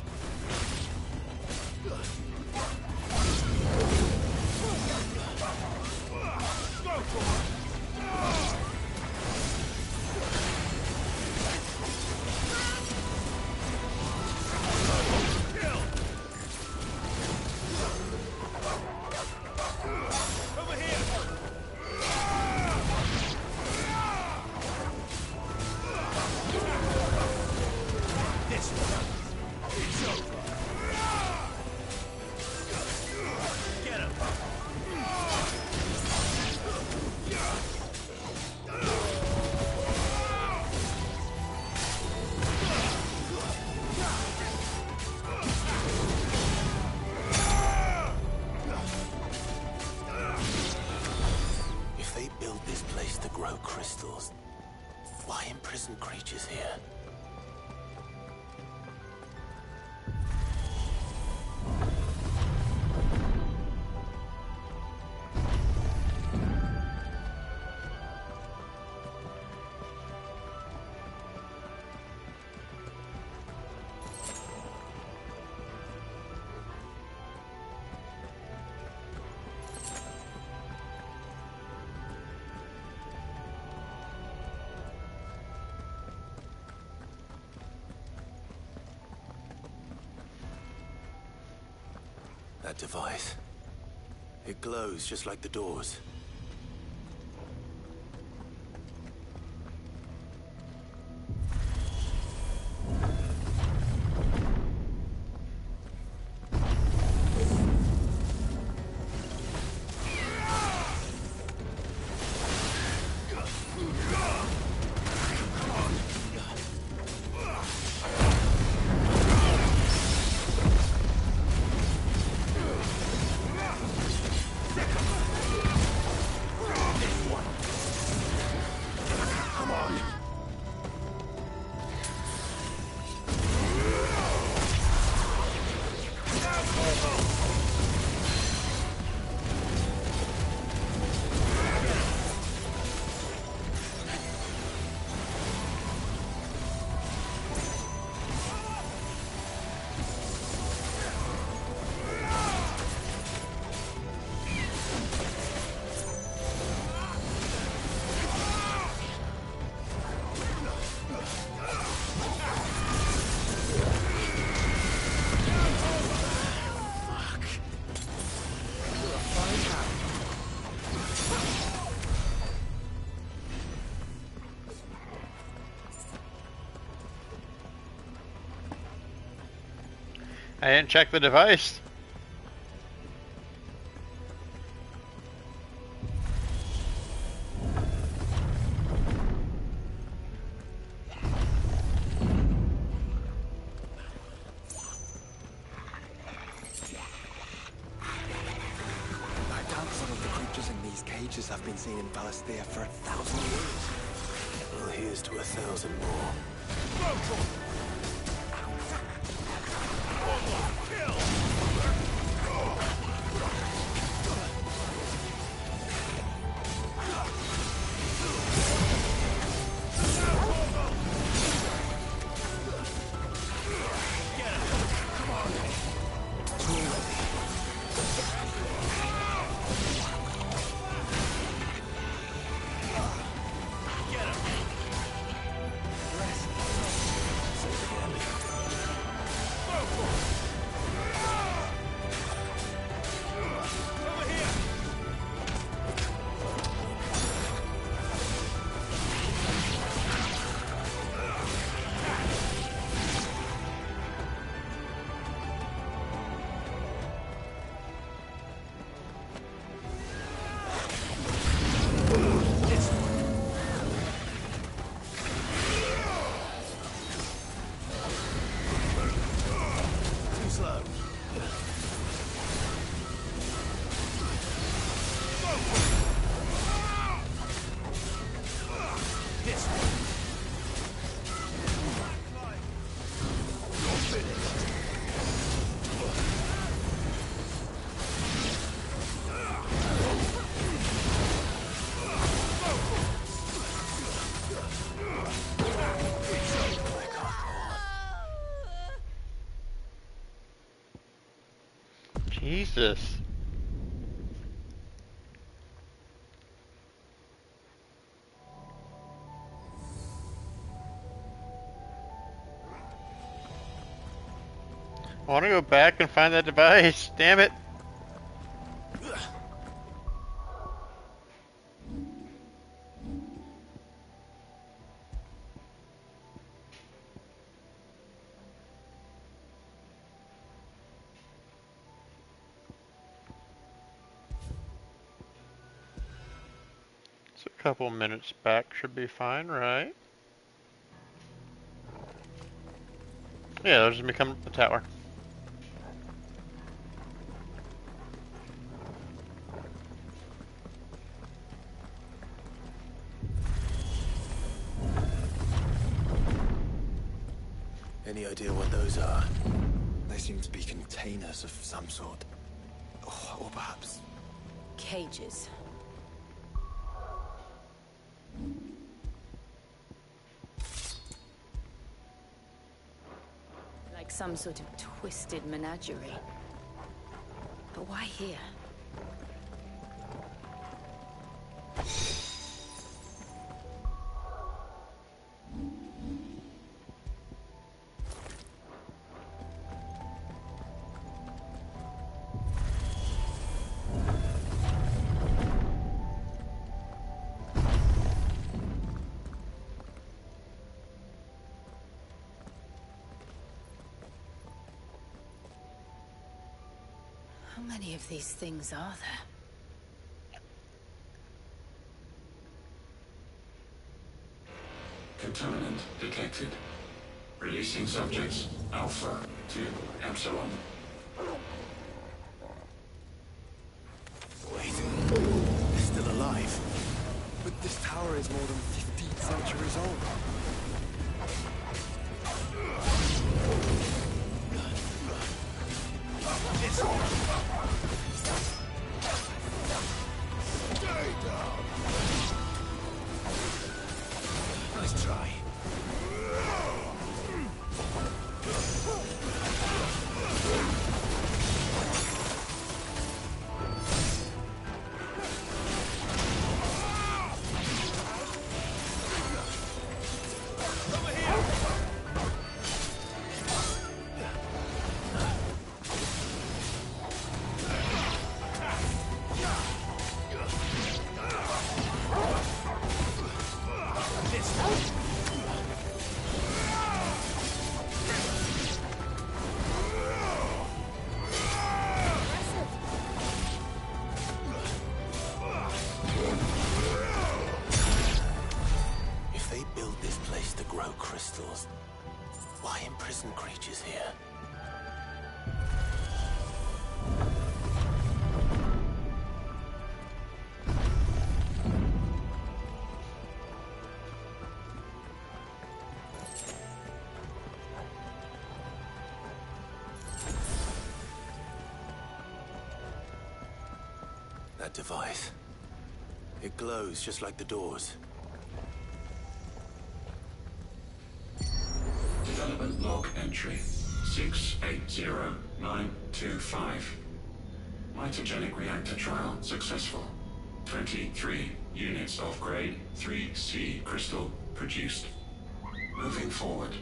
Why imprison creatures here? That device. It glows just like the doors. I didn't check the device. I doubt some of the creatures in these cages have been seen in Valisthea for 1,000 years. Well, here's to 1,000 more. Jesus. I want to go back and find that device. Damn it. So a couple minutes back should be fine, right? Yeah, there's me coming up the tower. Any idea what those are? They seem to be containers of some sort. Or perhaps... Cages. Like some sort of twisted menagerie. But why here? many of these things are there? Contaminant detected. Releasing subjects Alpha to Epsilon. Wait, they're still alive. But this tower is more than 15 centuries old. Nice try. If they build this place to grow crystals, why imprison creatures here? That device. It glows just like the doors. Development log entry 680925. Mitogenic reactor trial successful. 23 units of grade 3C crystal produced. Moving forward,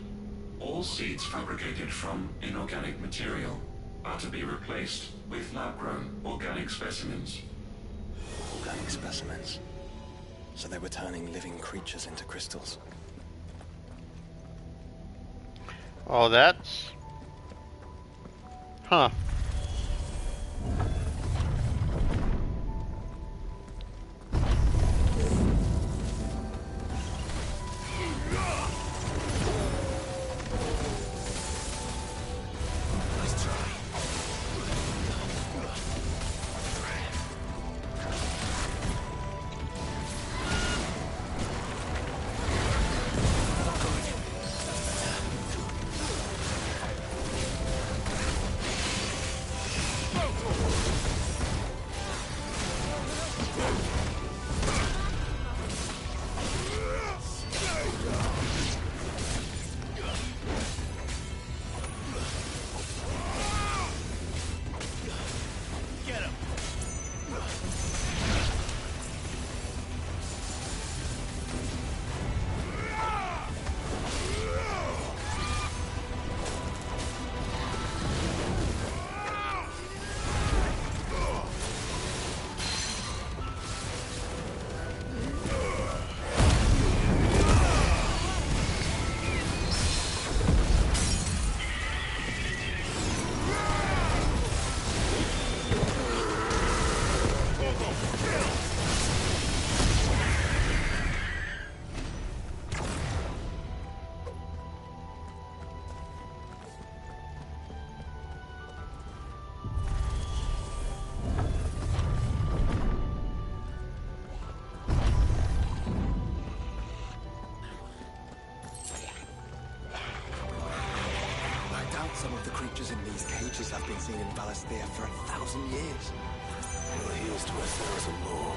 all seeds fabricated from inorganic material are to be replaced with lab-grown organic specimens. Organic specimens. So they were turning living creatures into crystals. Oh, that's... Huh. Nice try. Some of the creatures in these cages have been seen in Valisthea for 1,000 years. Well, here's to 1,000 more.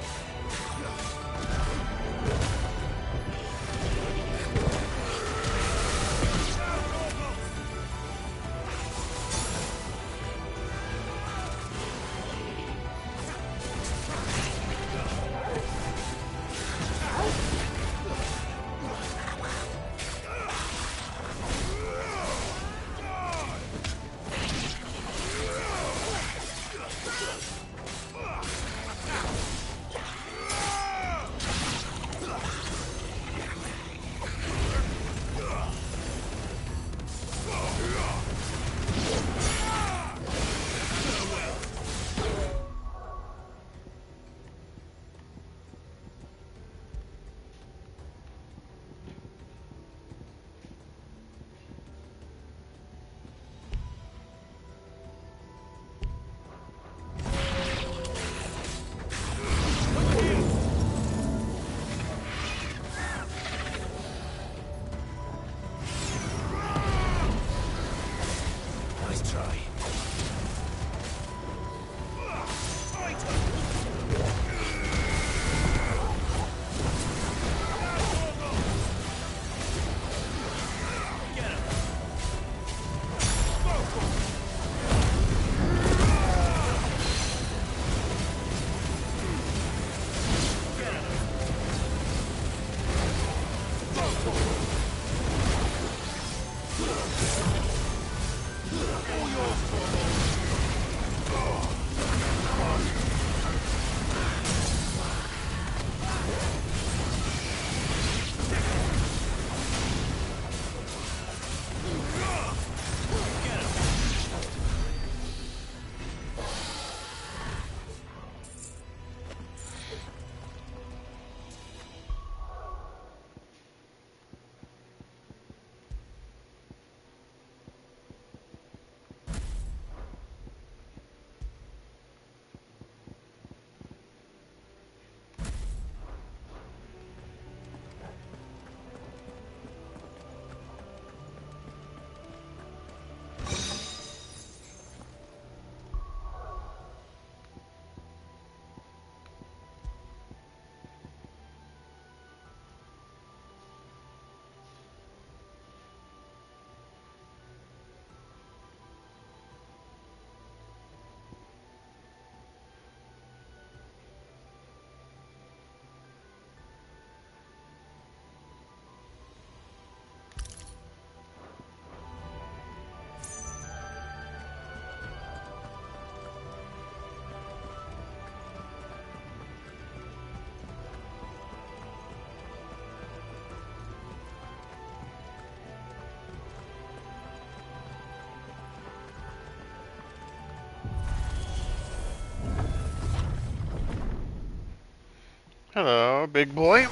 Hello, big boy.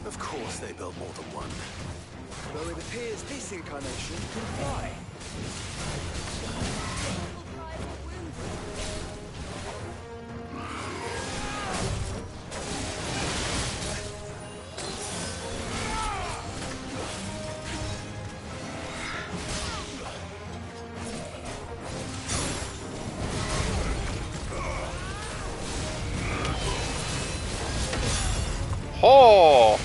Of course they built more than one. Though it appears this incarnation can fly. Oh!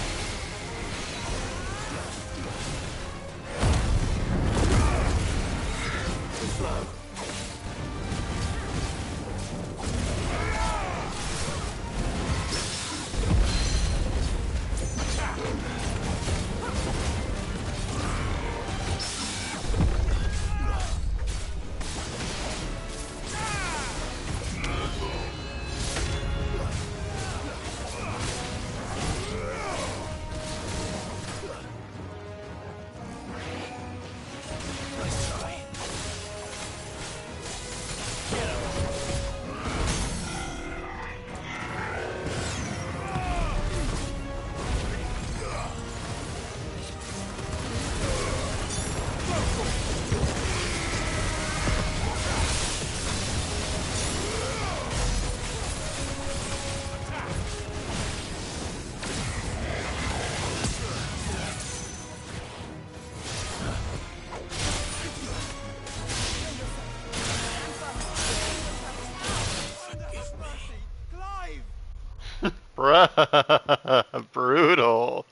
Bruh, brutal.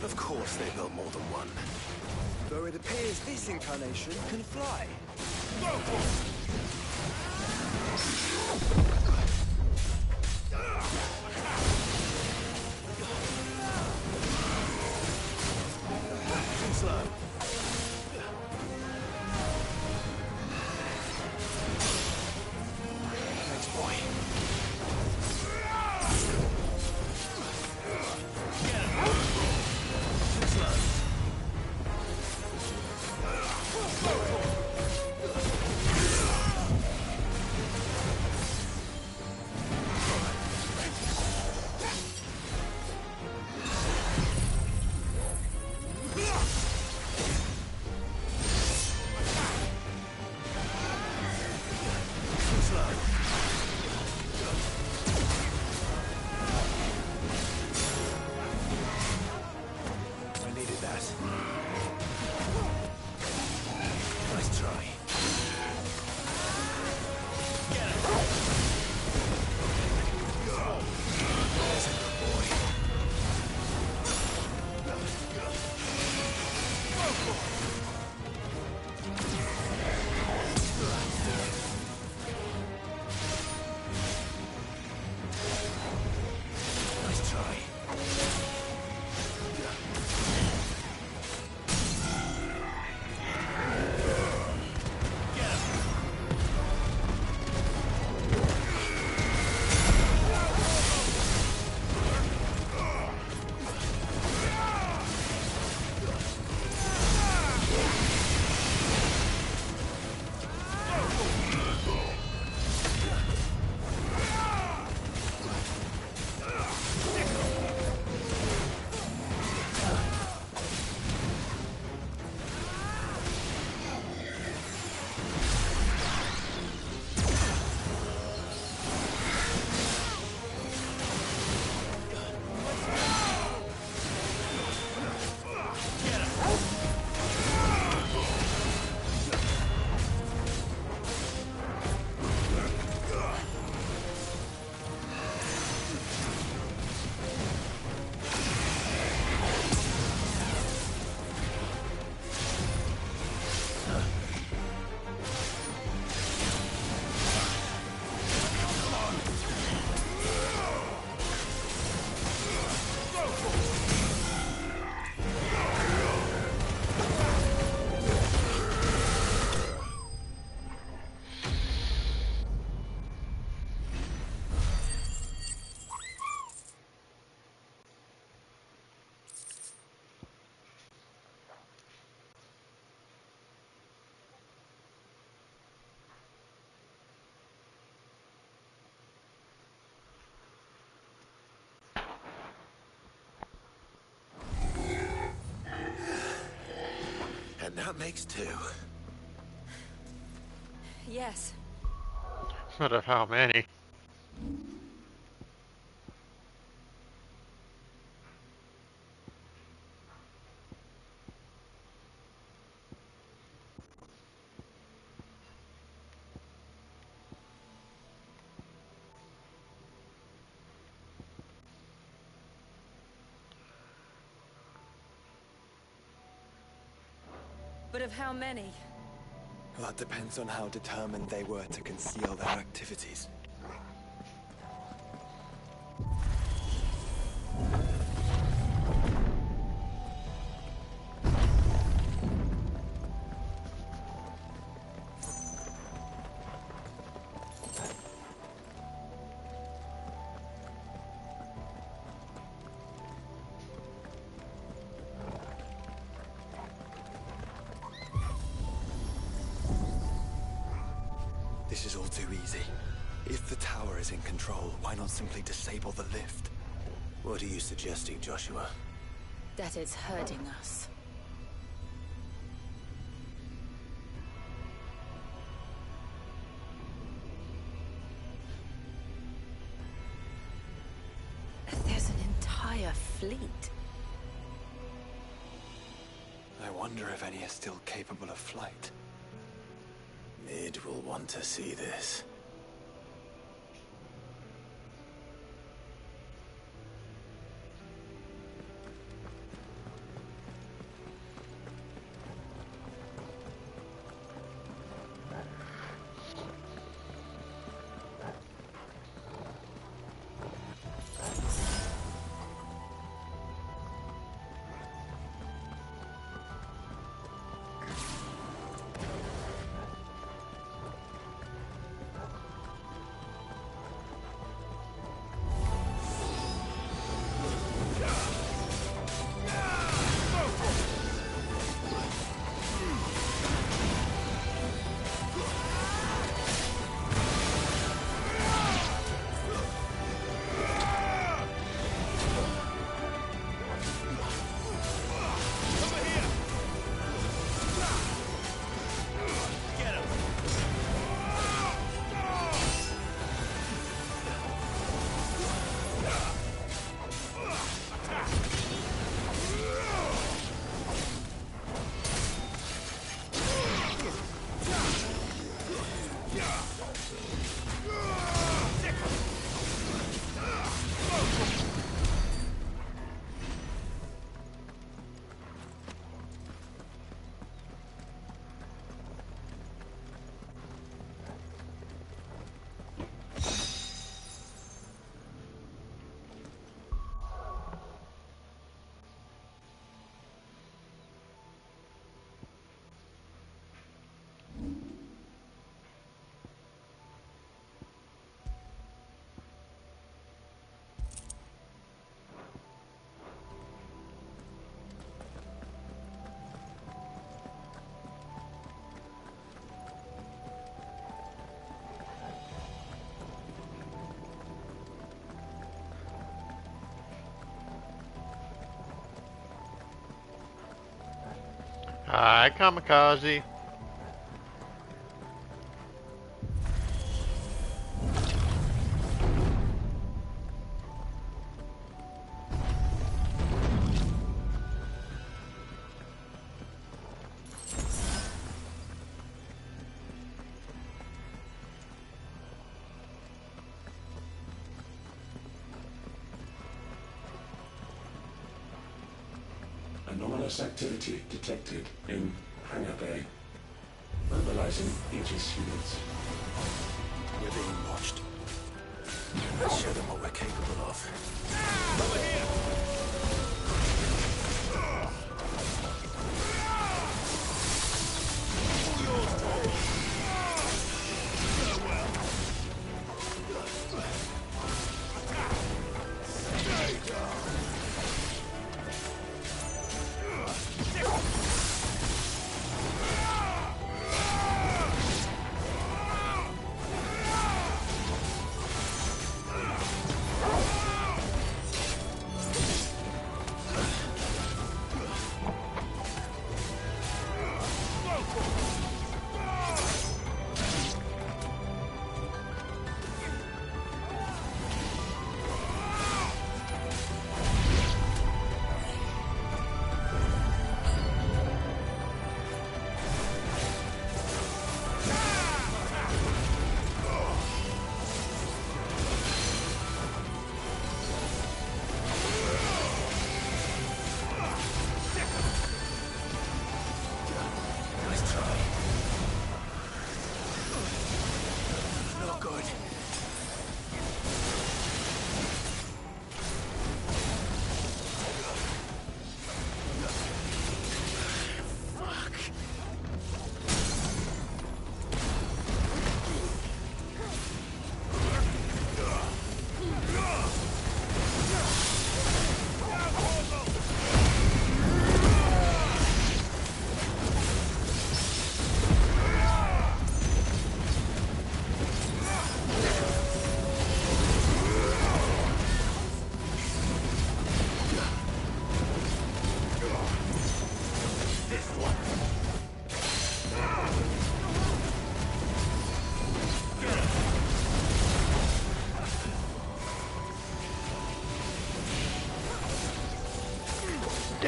Of course they built more than one. Though it appears this incarnation can fly. Too slow. Thanks, boy. Too slow. And that makes 2. Yes. But of how many? But of how many? Well, that depends on how determined they were to conceal their activities. This is all too easy. If the tower is in control, why not simply disable the lift? What are you suggesting, Joshua? That it's hurting us. There's an entire fleet. I wonder if any are still capable of flight. Mid will want to see this. Hi, Kamikaze. Anomalous activity detected in Hangar Bay. Mobilizing Aegis units. We're being watched. Let's show them what we're capable of. Over here!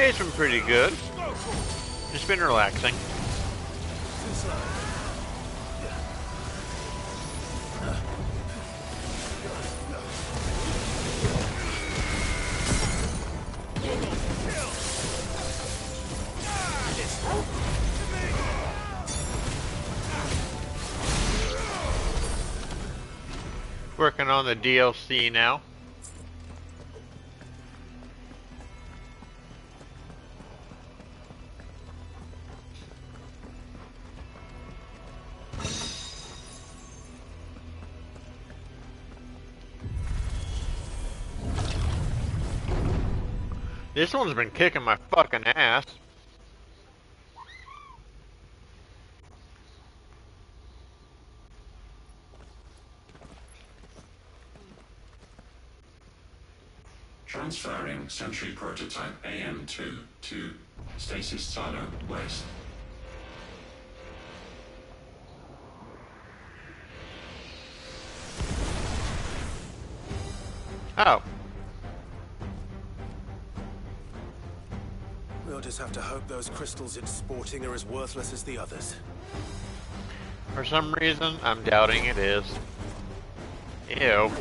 Day's been pretty good. It's been relaxing. Working on the DLC now. This one's been kicking my fucking ass. Transferring Sentry Prototype AM2 to Stasis Silo West. Oh. We'll just have to hope those crystals it's sporting are as worthless as the others. For some reason, I'm doubting it is. Ew. How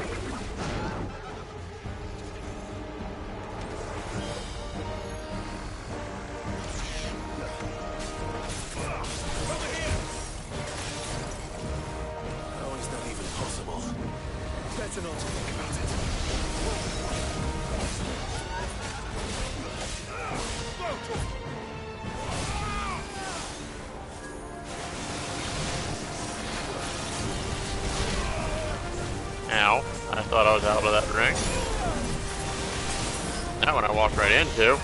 is that even possible? Better not think about it. Ow. I thought I was out of that ring. That one I walked right into.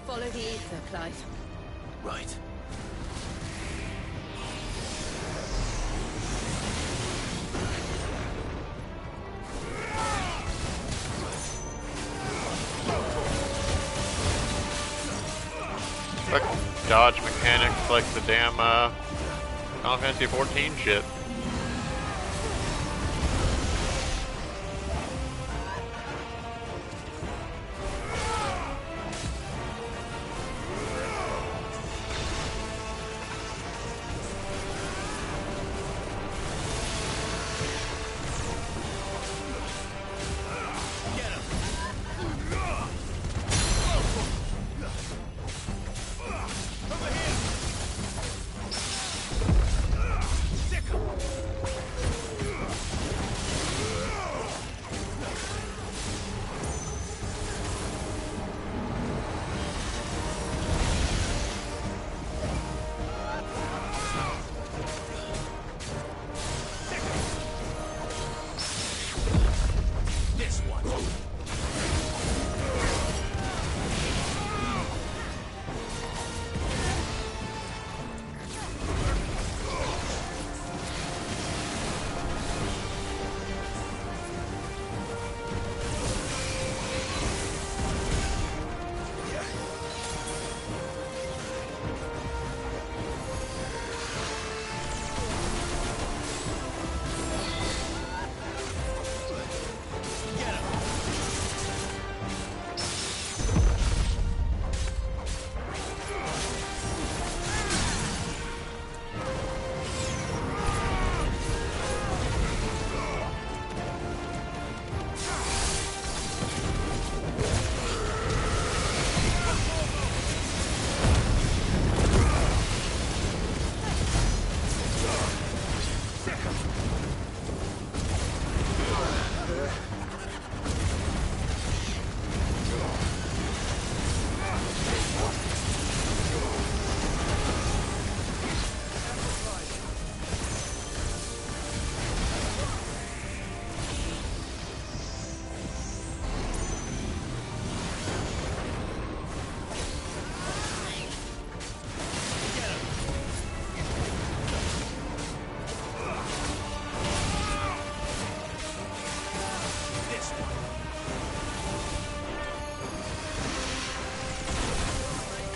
Follow the ether, Clive. Right. Like dodge mechanics like the damn Final Fantasy 14 shit.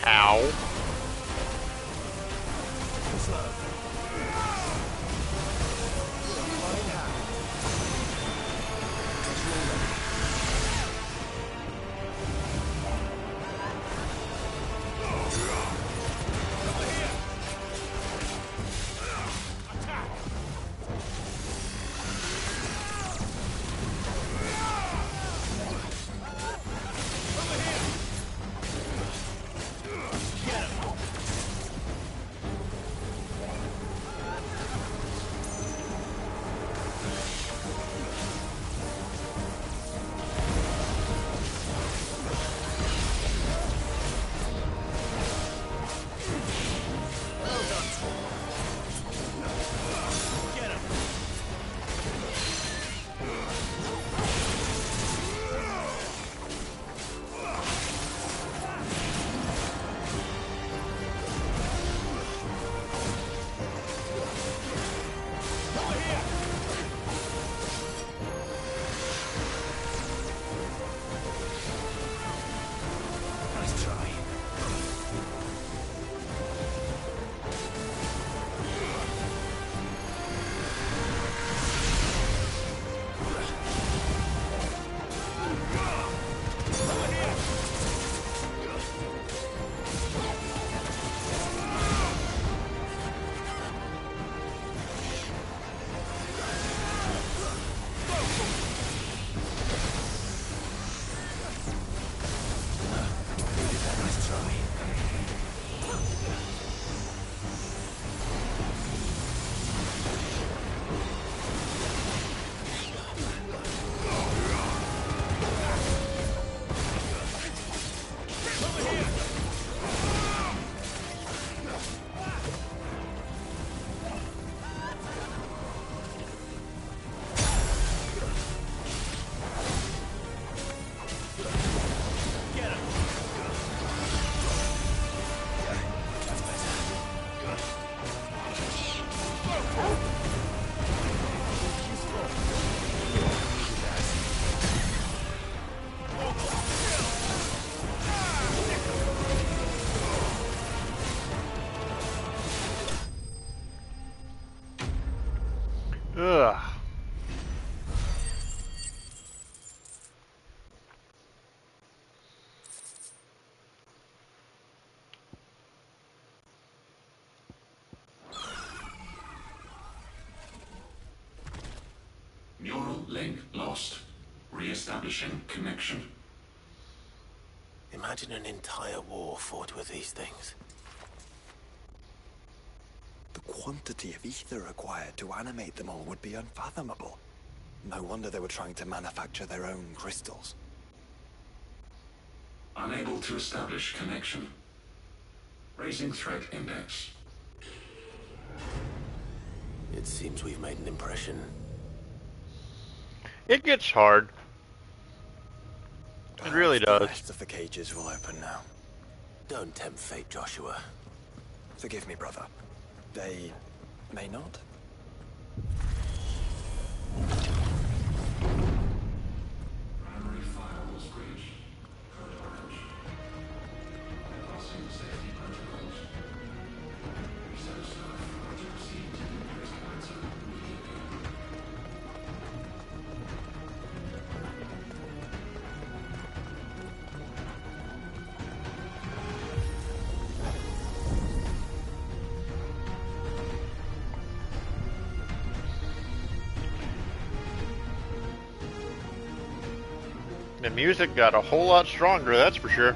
Ow. Ugh. Neural link lost. Re-establishing connection. Imagine an entire war fought with these things. The quantity of ether required to animate them all would be unfathomable. No wonder they were trying to manufacture their own crystals. Unable to establish connection. Raising threat index. It seems we've made an impression. It gets hard. It really does. The rest of the cages will open now. Don't tempt fate, Joshua. Forgive me, brother. They may not? Primary firewalls breached. Code orange. Bypassing safety protocols. Reset staff are to proceed to the nearest point immediately. The music got a whole lot stronger, that's for sure.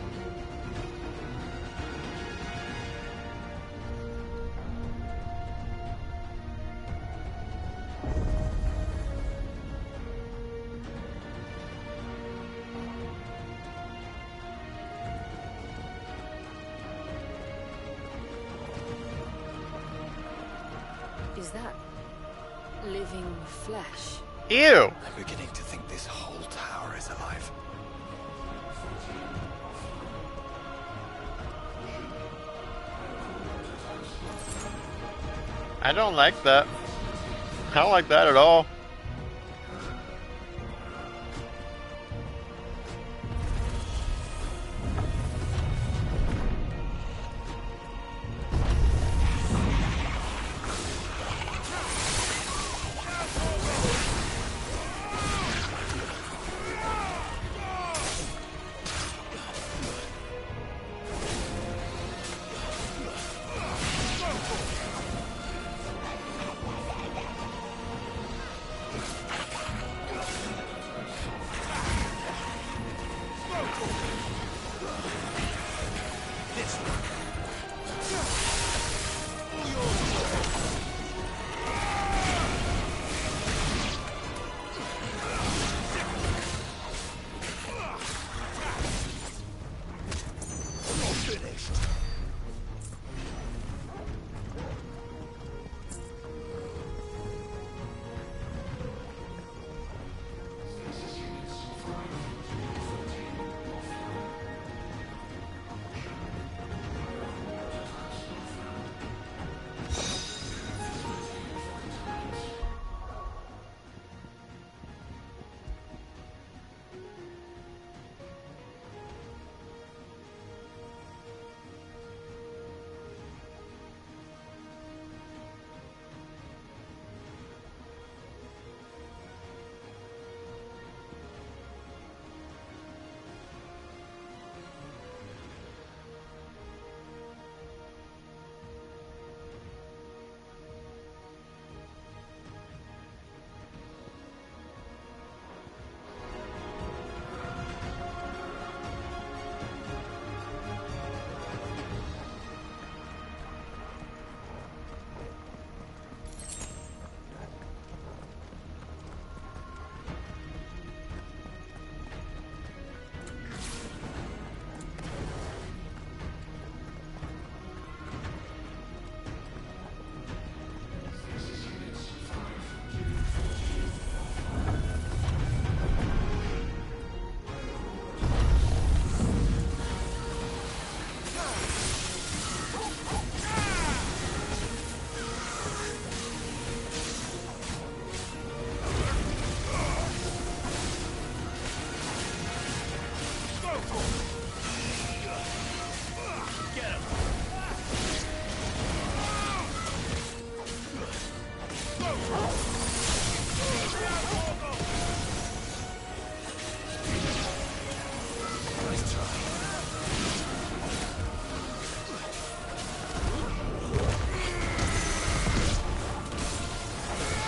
Is that living flesh? Ew! I'm beginning to think this whole tower is alive. I don't like that. I don't like that at all.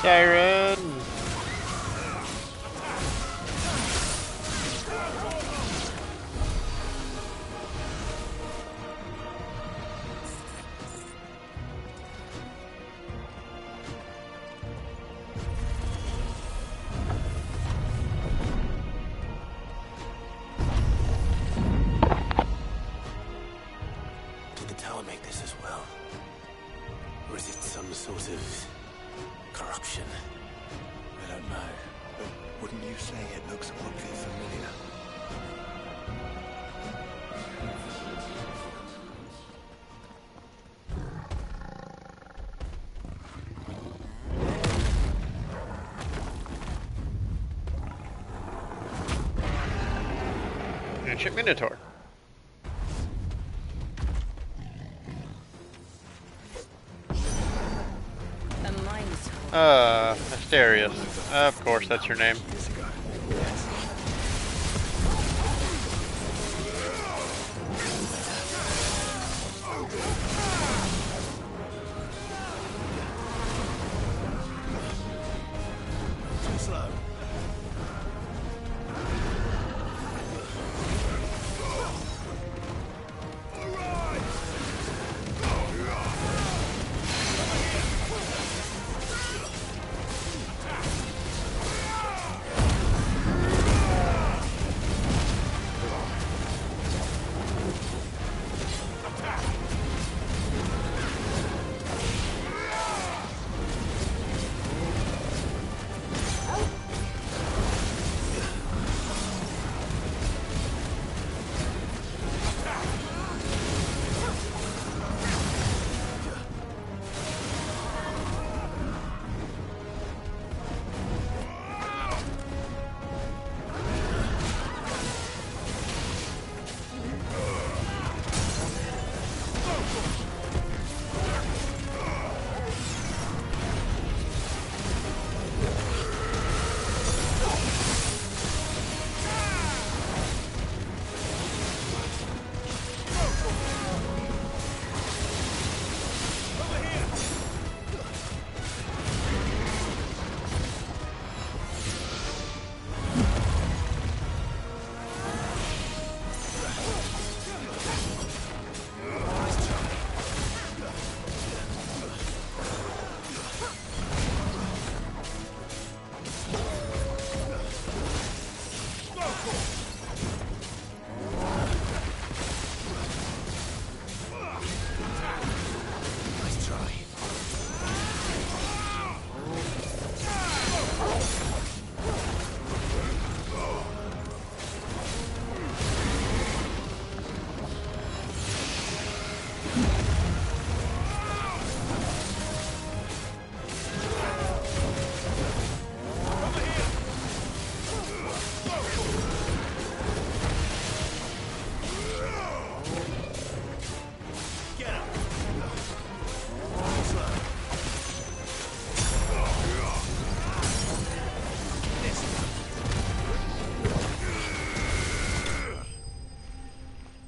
Siren! Did the tower make this as well? Or is it some sort of corruption? I don't know, but wouldn't you say it looks oddly familiar? Ancient Minotaur. Asterius. Of course, that's your name. Slow.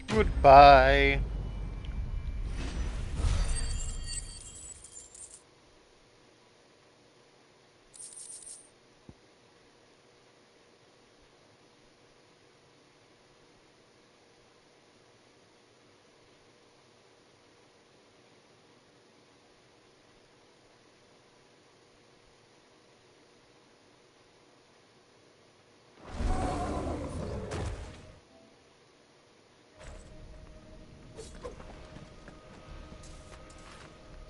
Goodbye.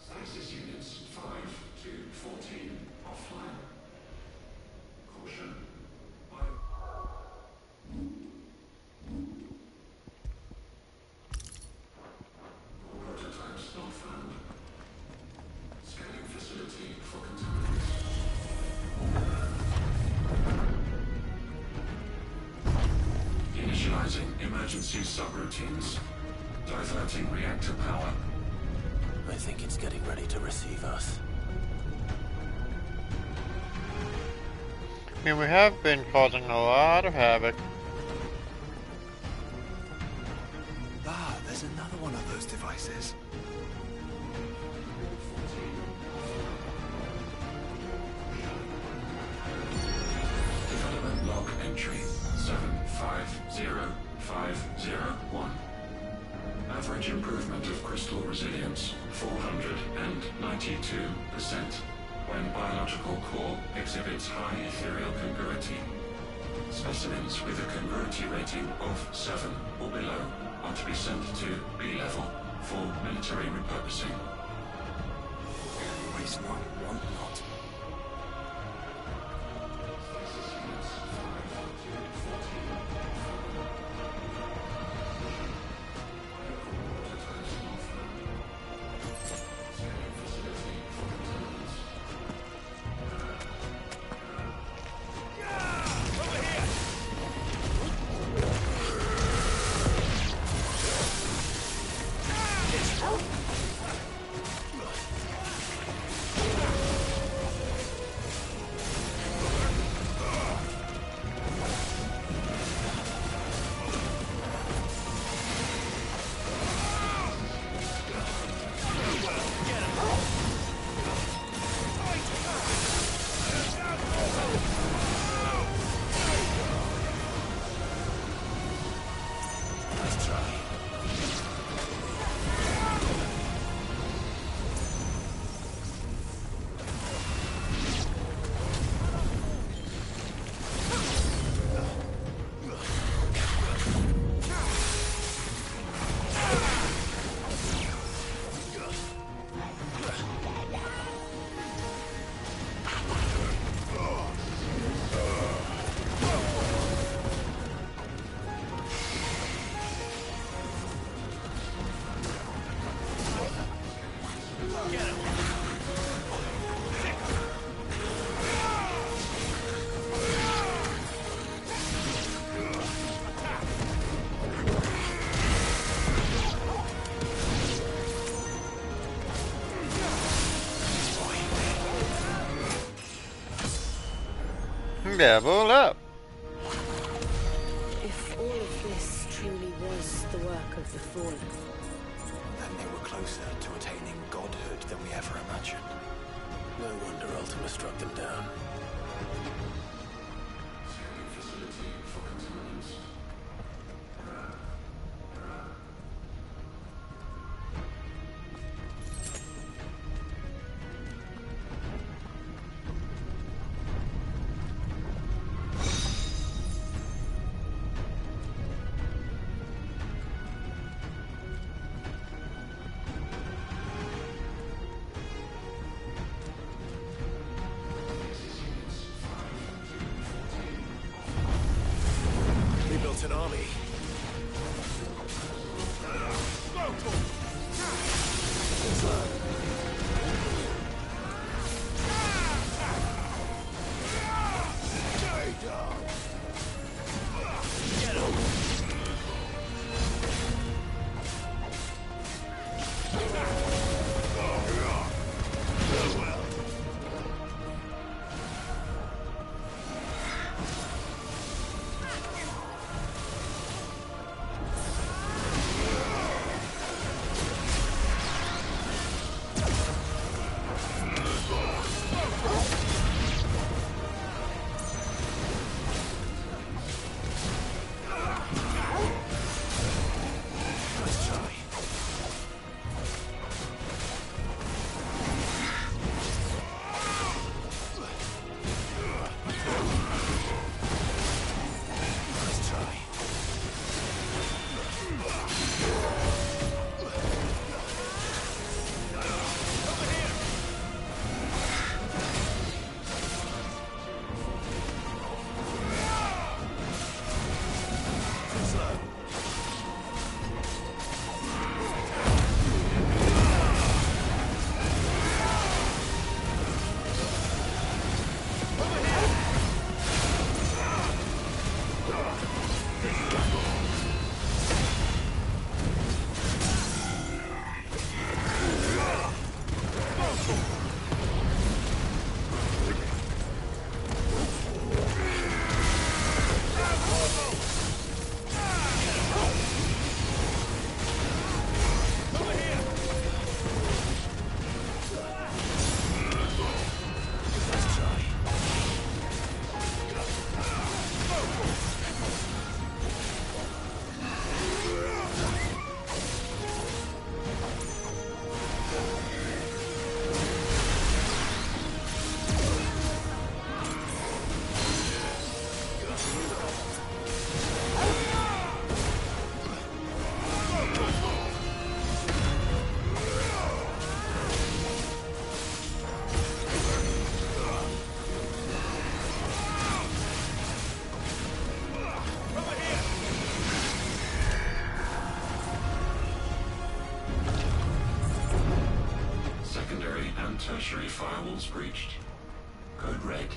Stasis units 5 to 14 offline. Caution. All prototypes not found. Scanning facility for contaminants. Initializing emergency subroutines. Diverting reactor power. I think it's getting ready to receive us. I mean, we have been causing a lot of havoc. Ah, there's another one of those devices. Average improvement of crystal resilience, 492%, when biological core exhibits high ethereal congruity. Specimens with a congruity rating of 7 or below are to be sent to B level for military repurposing. Waste not, want not. Level up. If all of this truly was the work of the Fallen, Then they were closer to attaining godhood than we ever imagined. No wonder Ultima struck them down. and tertiary firewalls breached. Code red.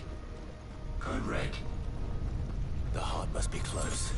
Code red. The heart must be close.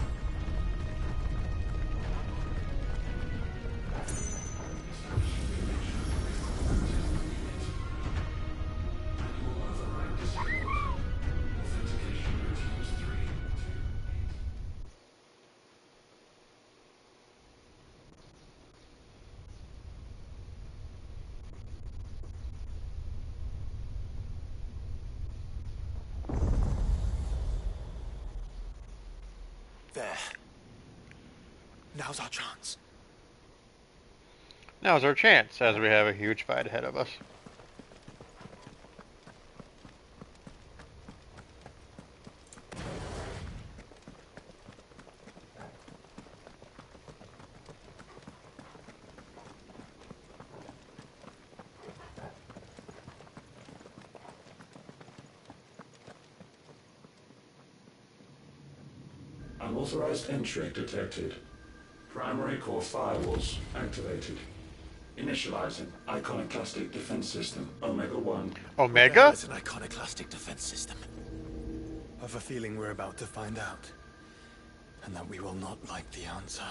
There. Now's our chance. Now's our chance, as we have a huge fight ahead of us. Unauthorized entry detected. Primary core firewalls activated. Initializing iconoclastic defense system Omega-1. Omega? It's an iconoclastic defense system. I've a feeling we're about to find out. And that we will not like the answer.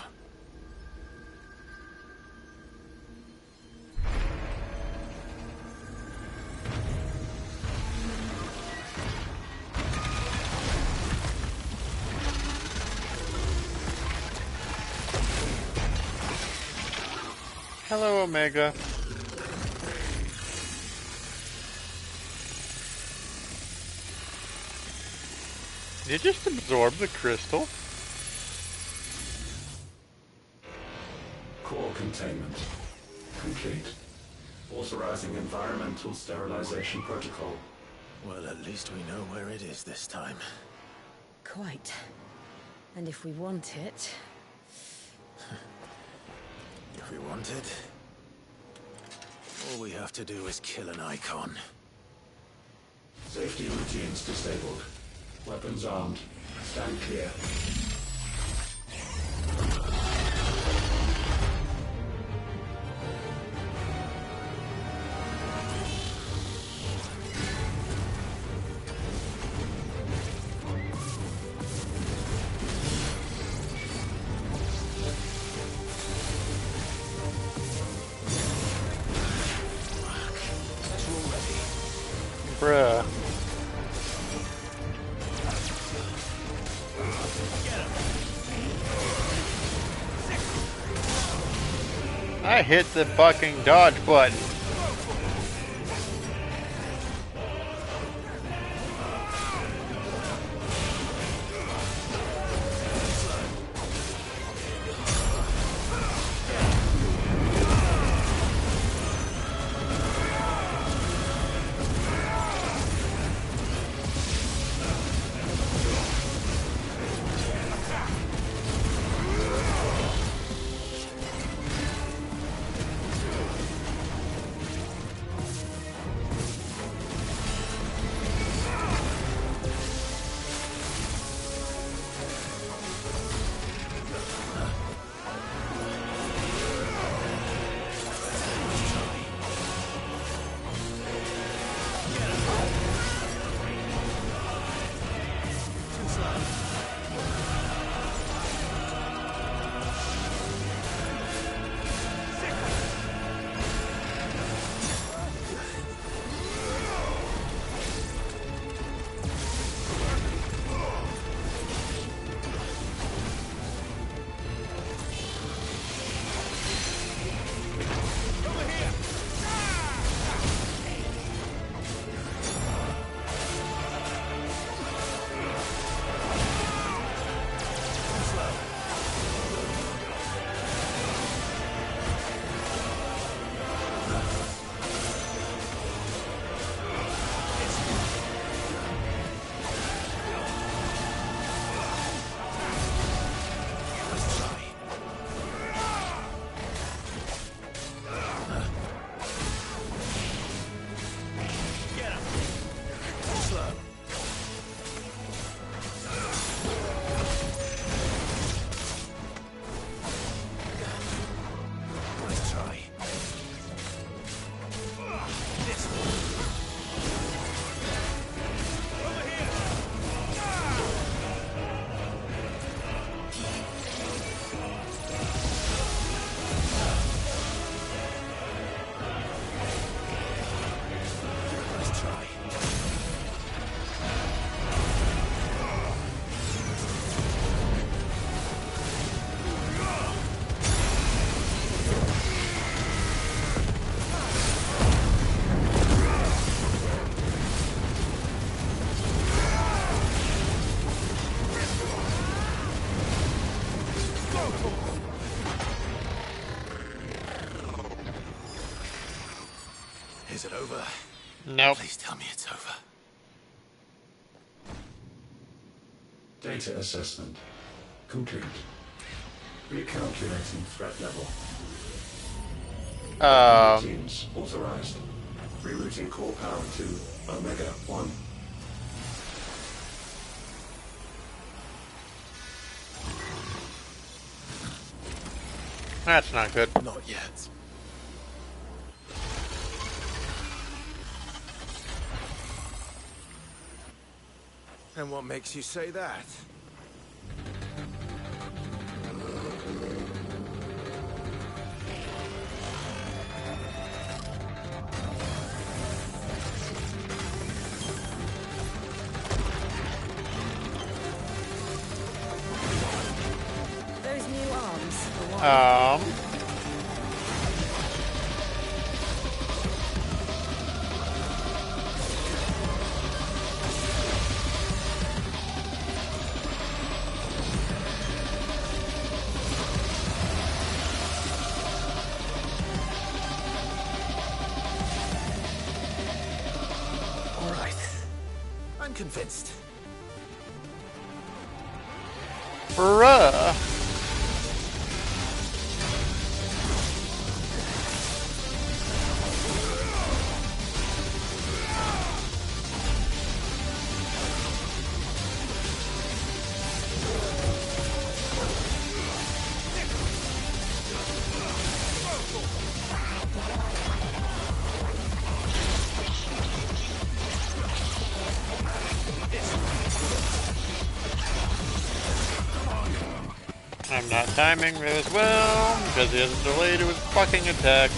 Hello, Omega. Did you just absorb the crystal? Core containment complete. Authorizing environmental sterilization protocol. Well, at least we know where it is this time. Quite. And if we want it... If we want it, all we have to do is kill an icon. Safety routines disabled. Weapons armed. Stand clear. Bruh. I hit the fucking dodge button. Is it over? Nope. Please tell me it's over. Data assessment complete. Recalculating threat level. Teams authorized. Rerouting core power to Omega 1. That's not good. Not yet. And what makes you say that? Those new arms for what? All right. I'm convinced. Bruh. I'm not timing this well because he has a delay to his fucking attack.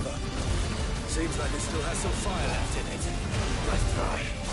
brother. Seems like it still has some fire left in it. Let's try.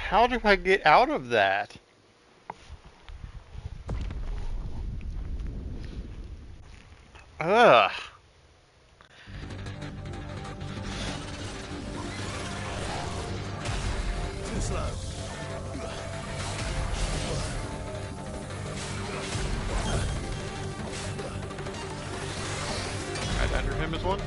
How do I get out of that? Ugh. Too slow. Right under him is one.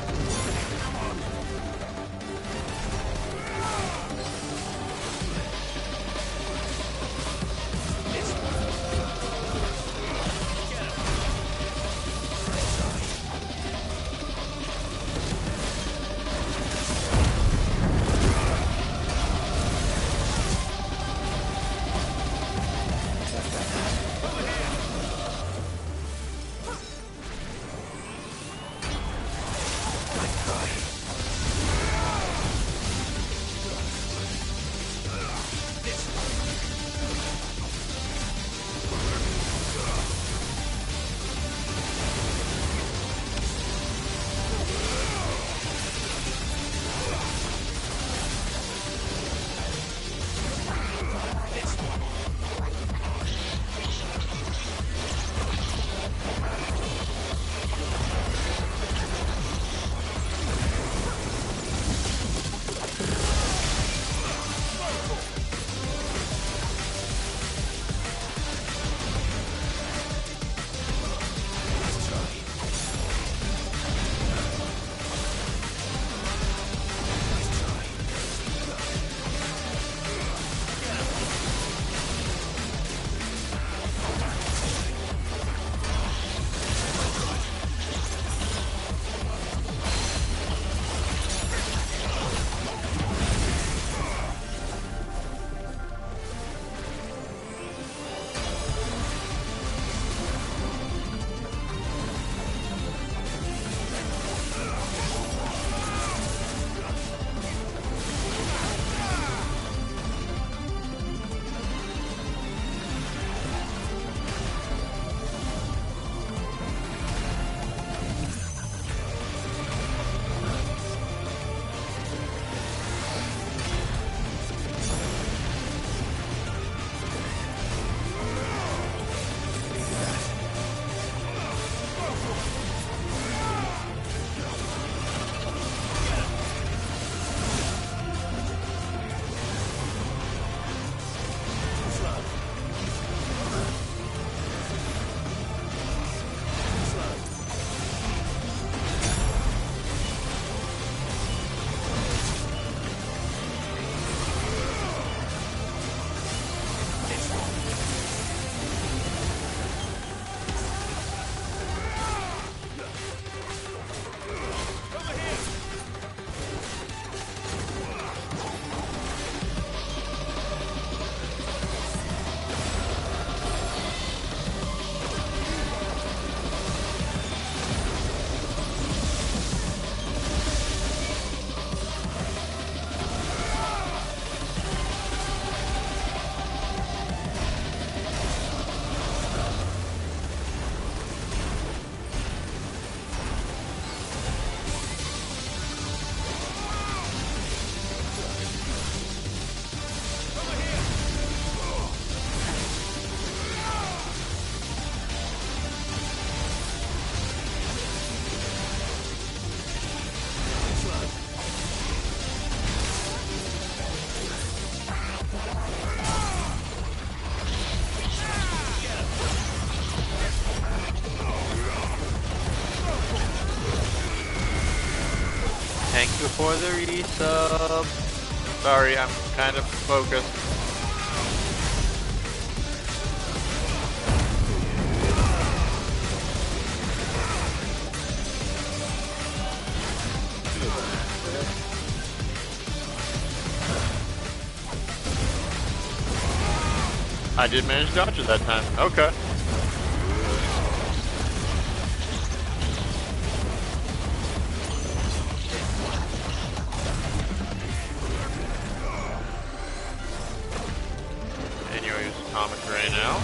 Thank you for the resub. Sorry, I'm kind of focused. I did manage to dodge it that time. Okay. Anyways, Atomic Ray now.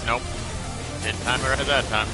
Nope. Didn't time it right that time.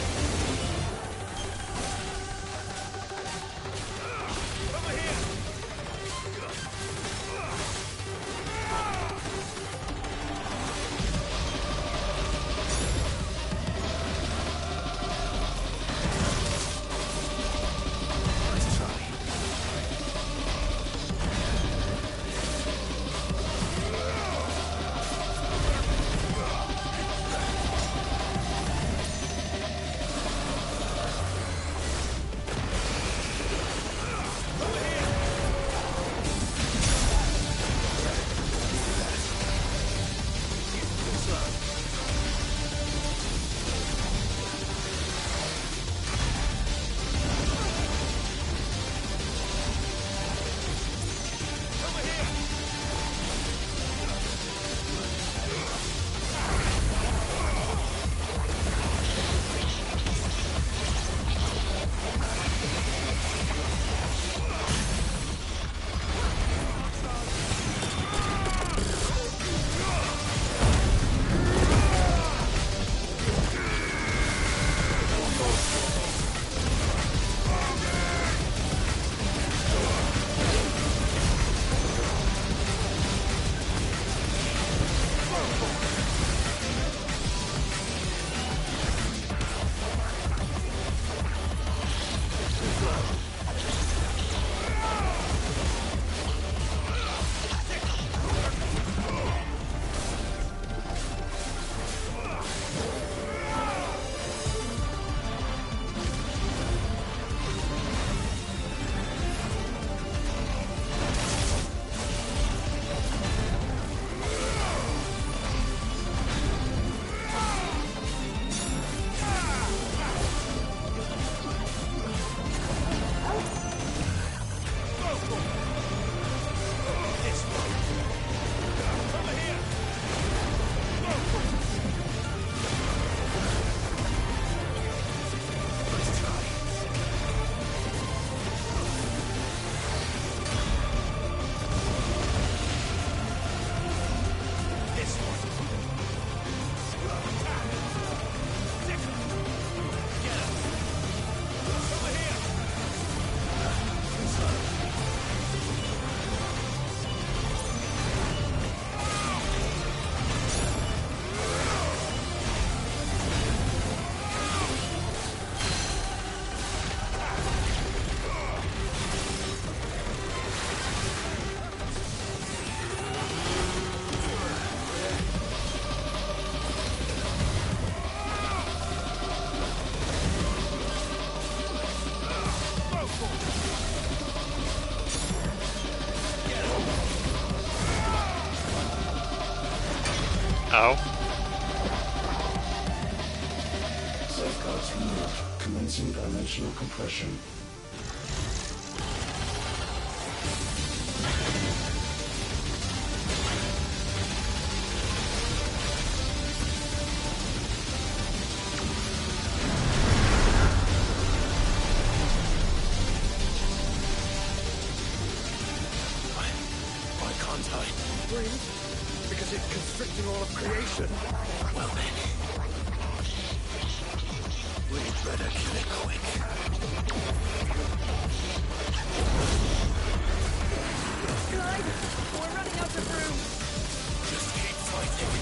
Oh. Safeguards removed. Commencing dimensional compression. Why can't I? Breathe? Because it's constricting all of creation. Well then. We'd better kill it quick. Glide! We're running out of room! Just keep fighting.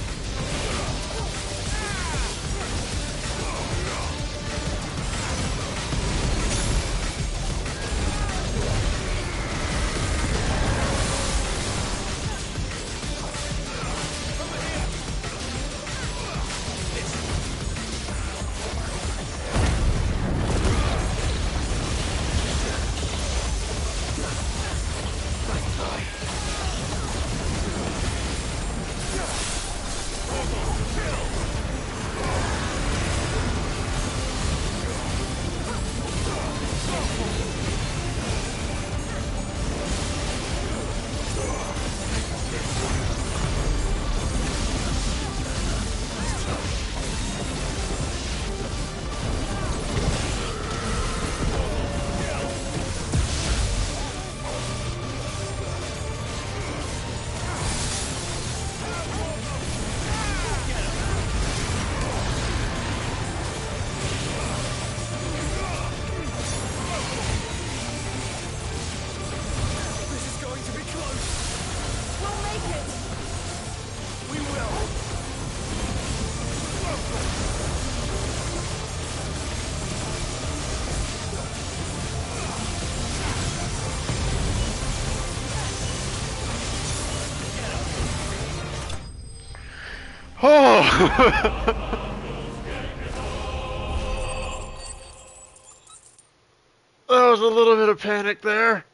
That was a little bit of panic there.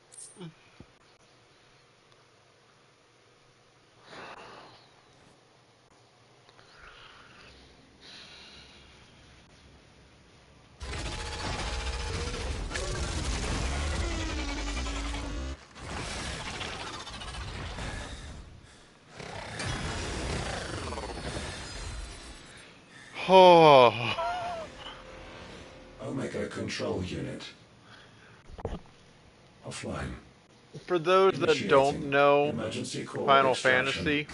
Oh. Omega Control Unit. Offline. For those that don't know Emergency core Final extraction. Fantasy,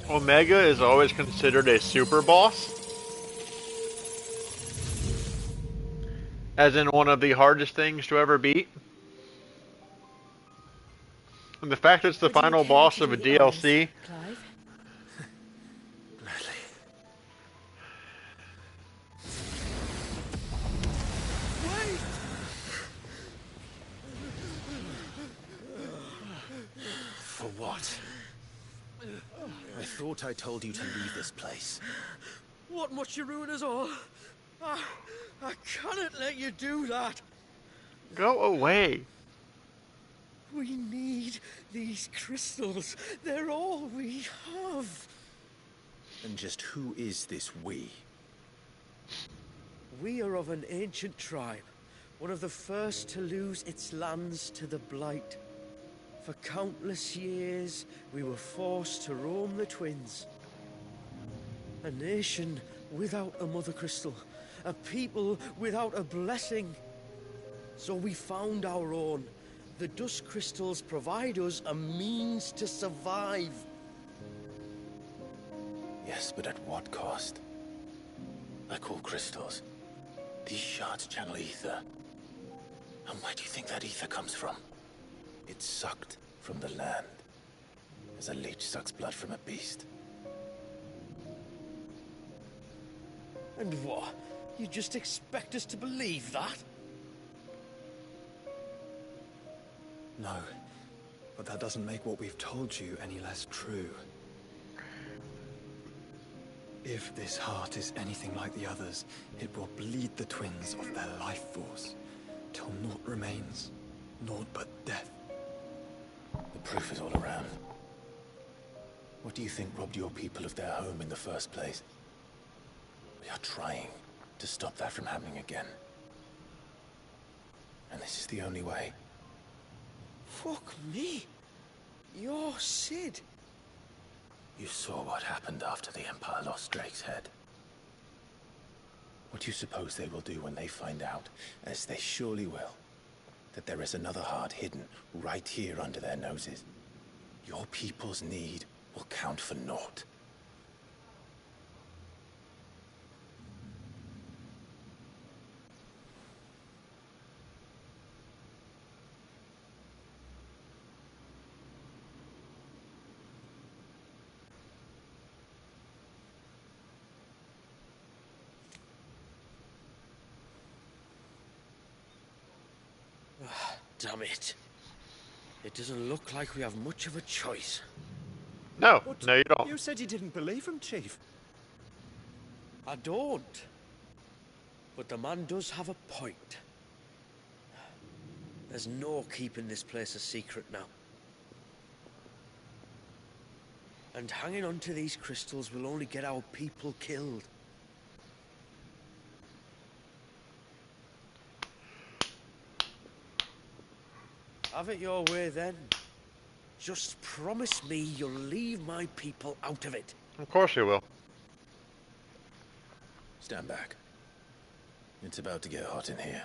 Omega is always considered a super boss. As in one of the hardest things to ever beat. And the fact that it's the final boss of a DLC. Clive? For what? I thought I told you to leave this place. What must you ruin us all? I cannot let you do that. Go away. We need these crystals. They're all we have. And just who is this we? We are of an ancient tribe, one of the first to lose its lands to the Blight. For countless years, we were forced to roam the Twins. A nation without a Mother Crystal, a people without a blessing. So we found our own. The Dusk Crystals provide us a means to survive. Yes, but at what cost? Like all crystals, these shards channel ether. And where do you think that ether comes from? It's sucked from the land, as a leech sucks blood from a beast. And what? You just expect us to believe that? No, but that doesn't make what we've told you any less true. If this heart is anything like the others, it will bleed the twins of their life force, till naught remains, naught but death. The proof is all around. What do you think robbed your people of their home in the first place? We are trying to stop that from happening again. And this is the only way. Fuck me. You're Sid. You saw what happened after the Empire lost Drake's head. What do you suppose they will do when they find out, as they surely will, that there is another heart hidden right here under their noses? Your people's need will count for naught. Damn it. It doesn't look like we have much of a choice. No, no you don't. You said you didn't believe him, Chief. I don't. But the man does have a point. There's no keeping this place a secret now. And hanging on to these crystals will only get our people killed. Have it your way then. Just promise me you'll leave my people out of it. Of course you will. Stand back. It's about to get hot in here.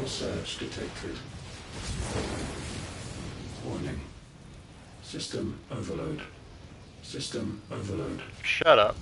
Surge detected. Warning. System overload. System overload. Shut up.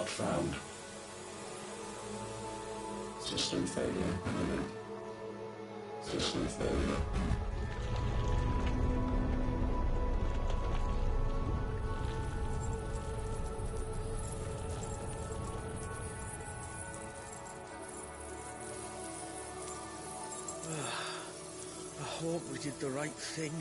not found. System failure imminent. System failure. I hope we did the right thing.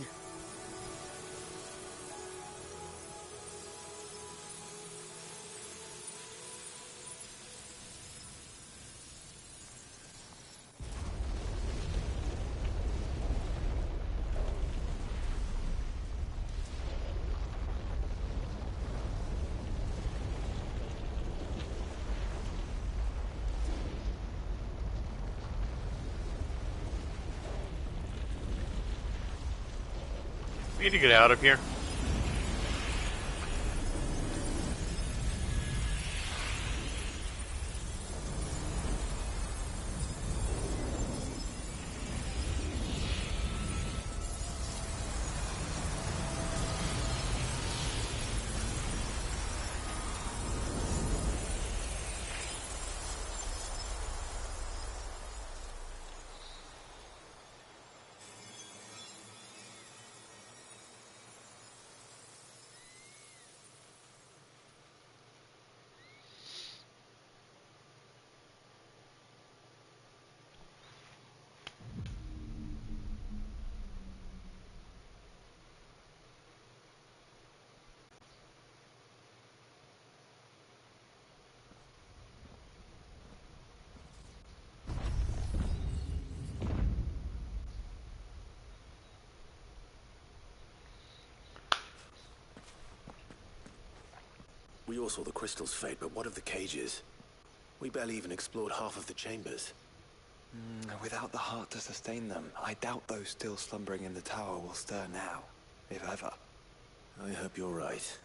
We need to get out of here. We all saw the crystal's fate, but what of the cages? We barely even explored half of the chambers. Without the heart to sustain them, I doubt those still slumbering in the tower will stir now, if ever. I hope you're right.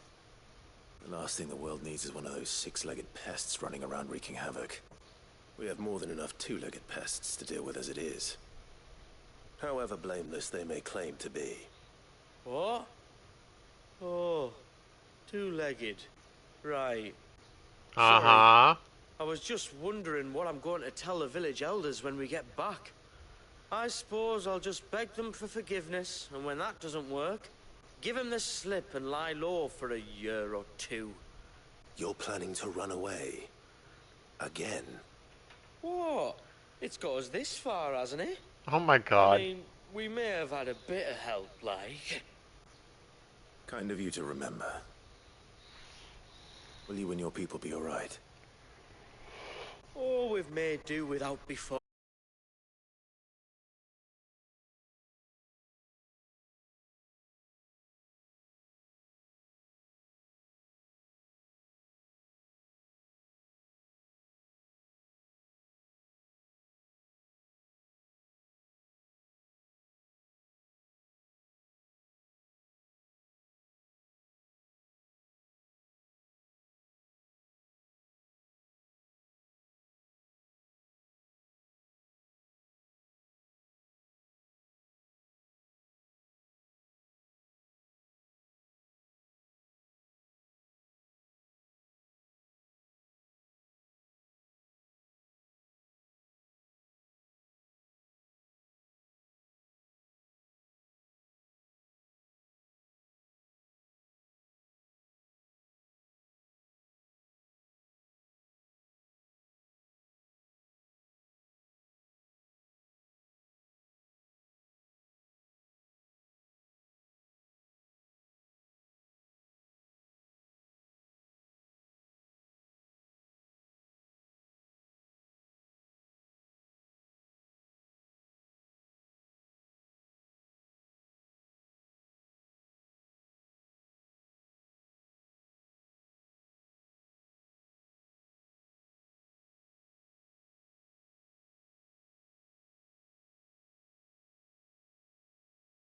The last thing the world needs is one of those six-legged pests running around wreaking havoc. We have more than enough two-legged pests to deal with as it is. However blameless they may claim to be. What? Oh, two-legged. Right. Uh-huh. I was just wondering what I'm going to tell the village elders when we get back. I suppose I'll just beg them for forgiveness, and when that doesn't work, give them the slip and lie low for a year or two. You're planning to run away? Again? What? It's got us this far, hasn't it? Oh my god. I mean, we may have had a bit of help, like. Kind of you to remember. Will you and your people be alright? Oh, we've made do without before.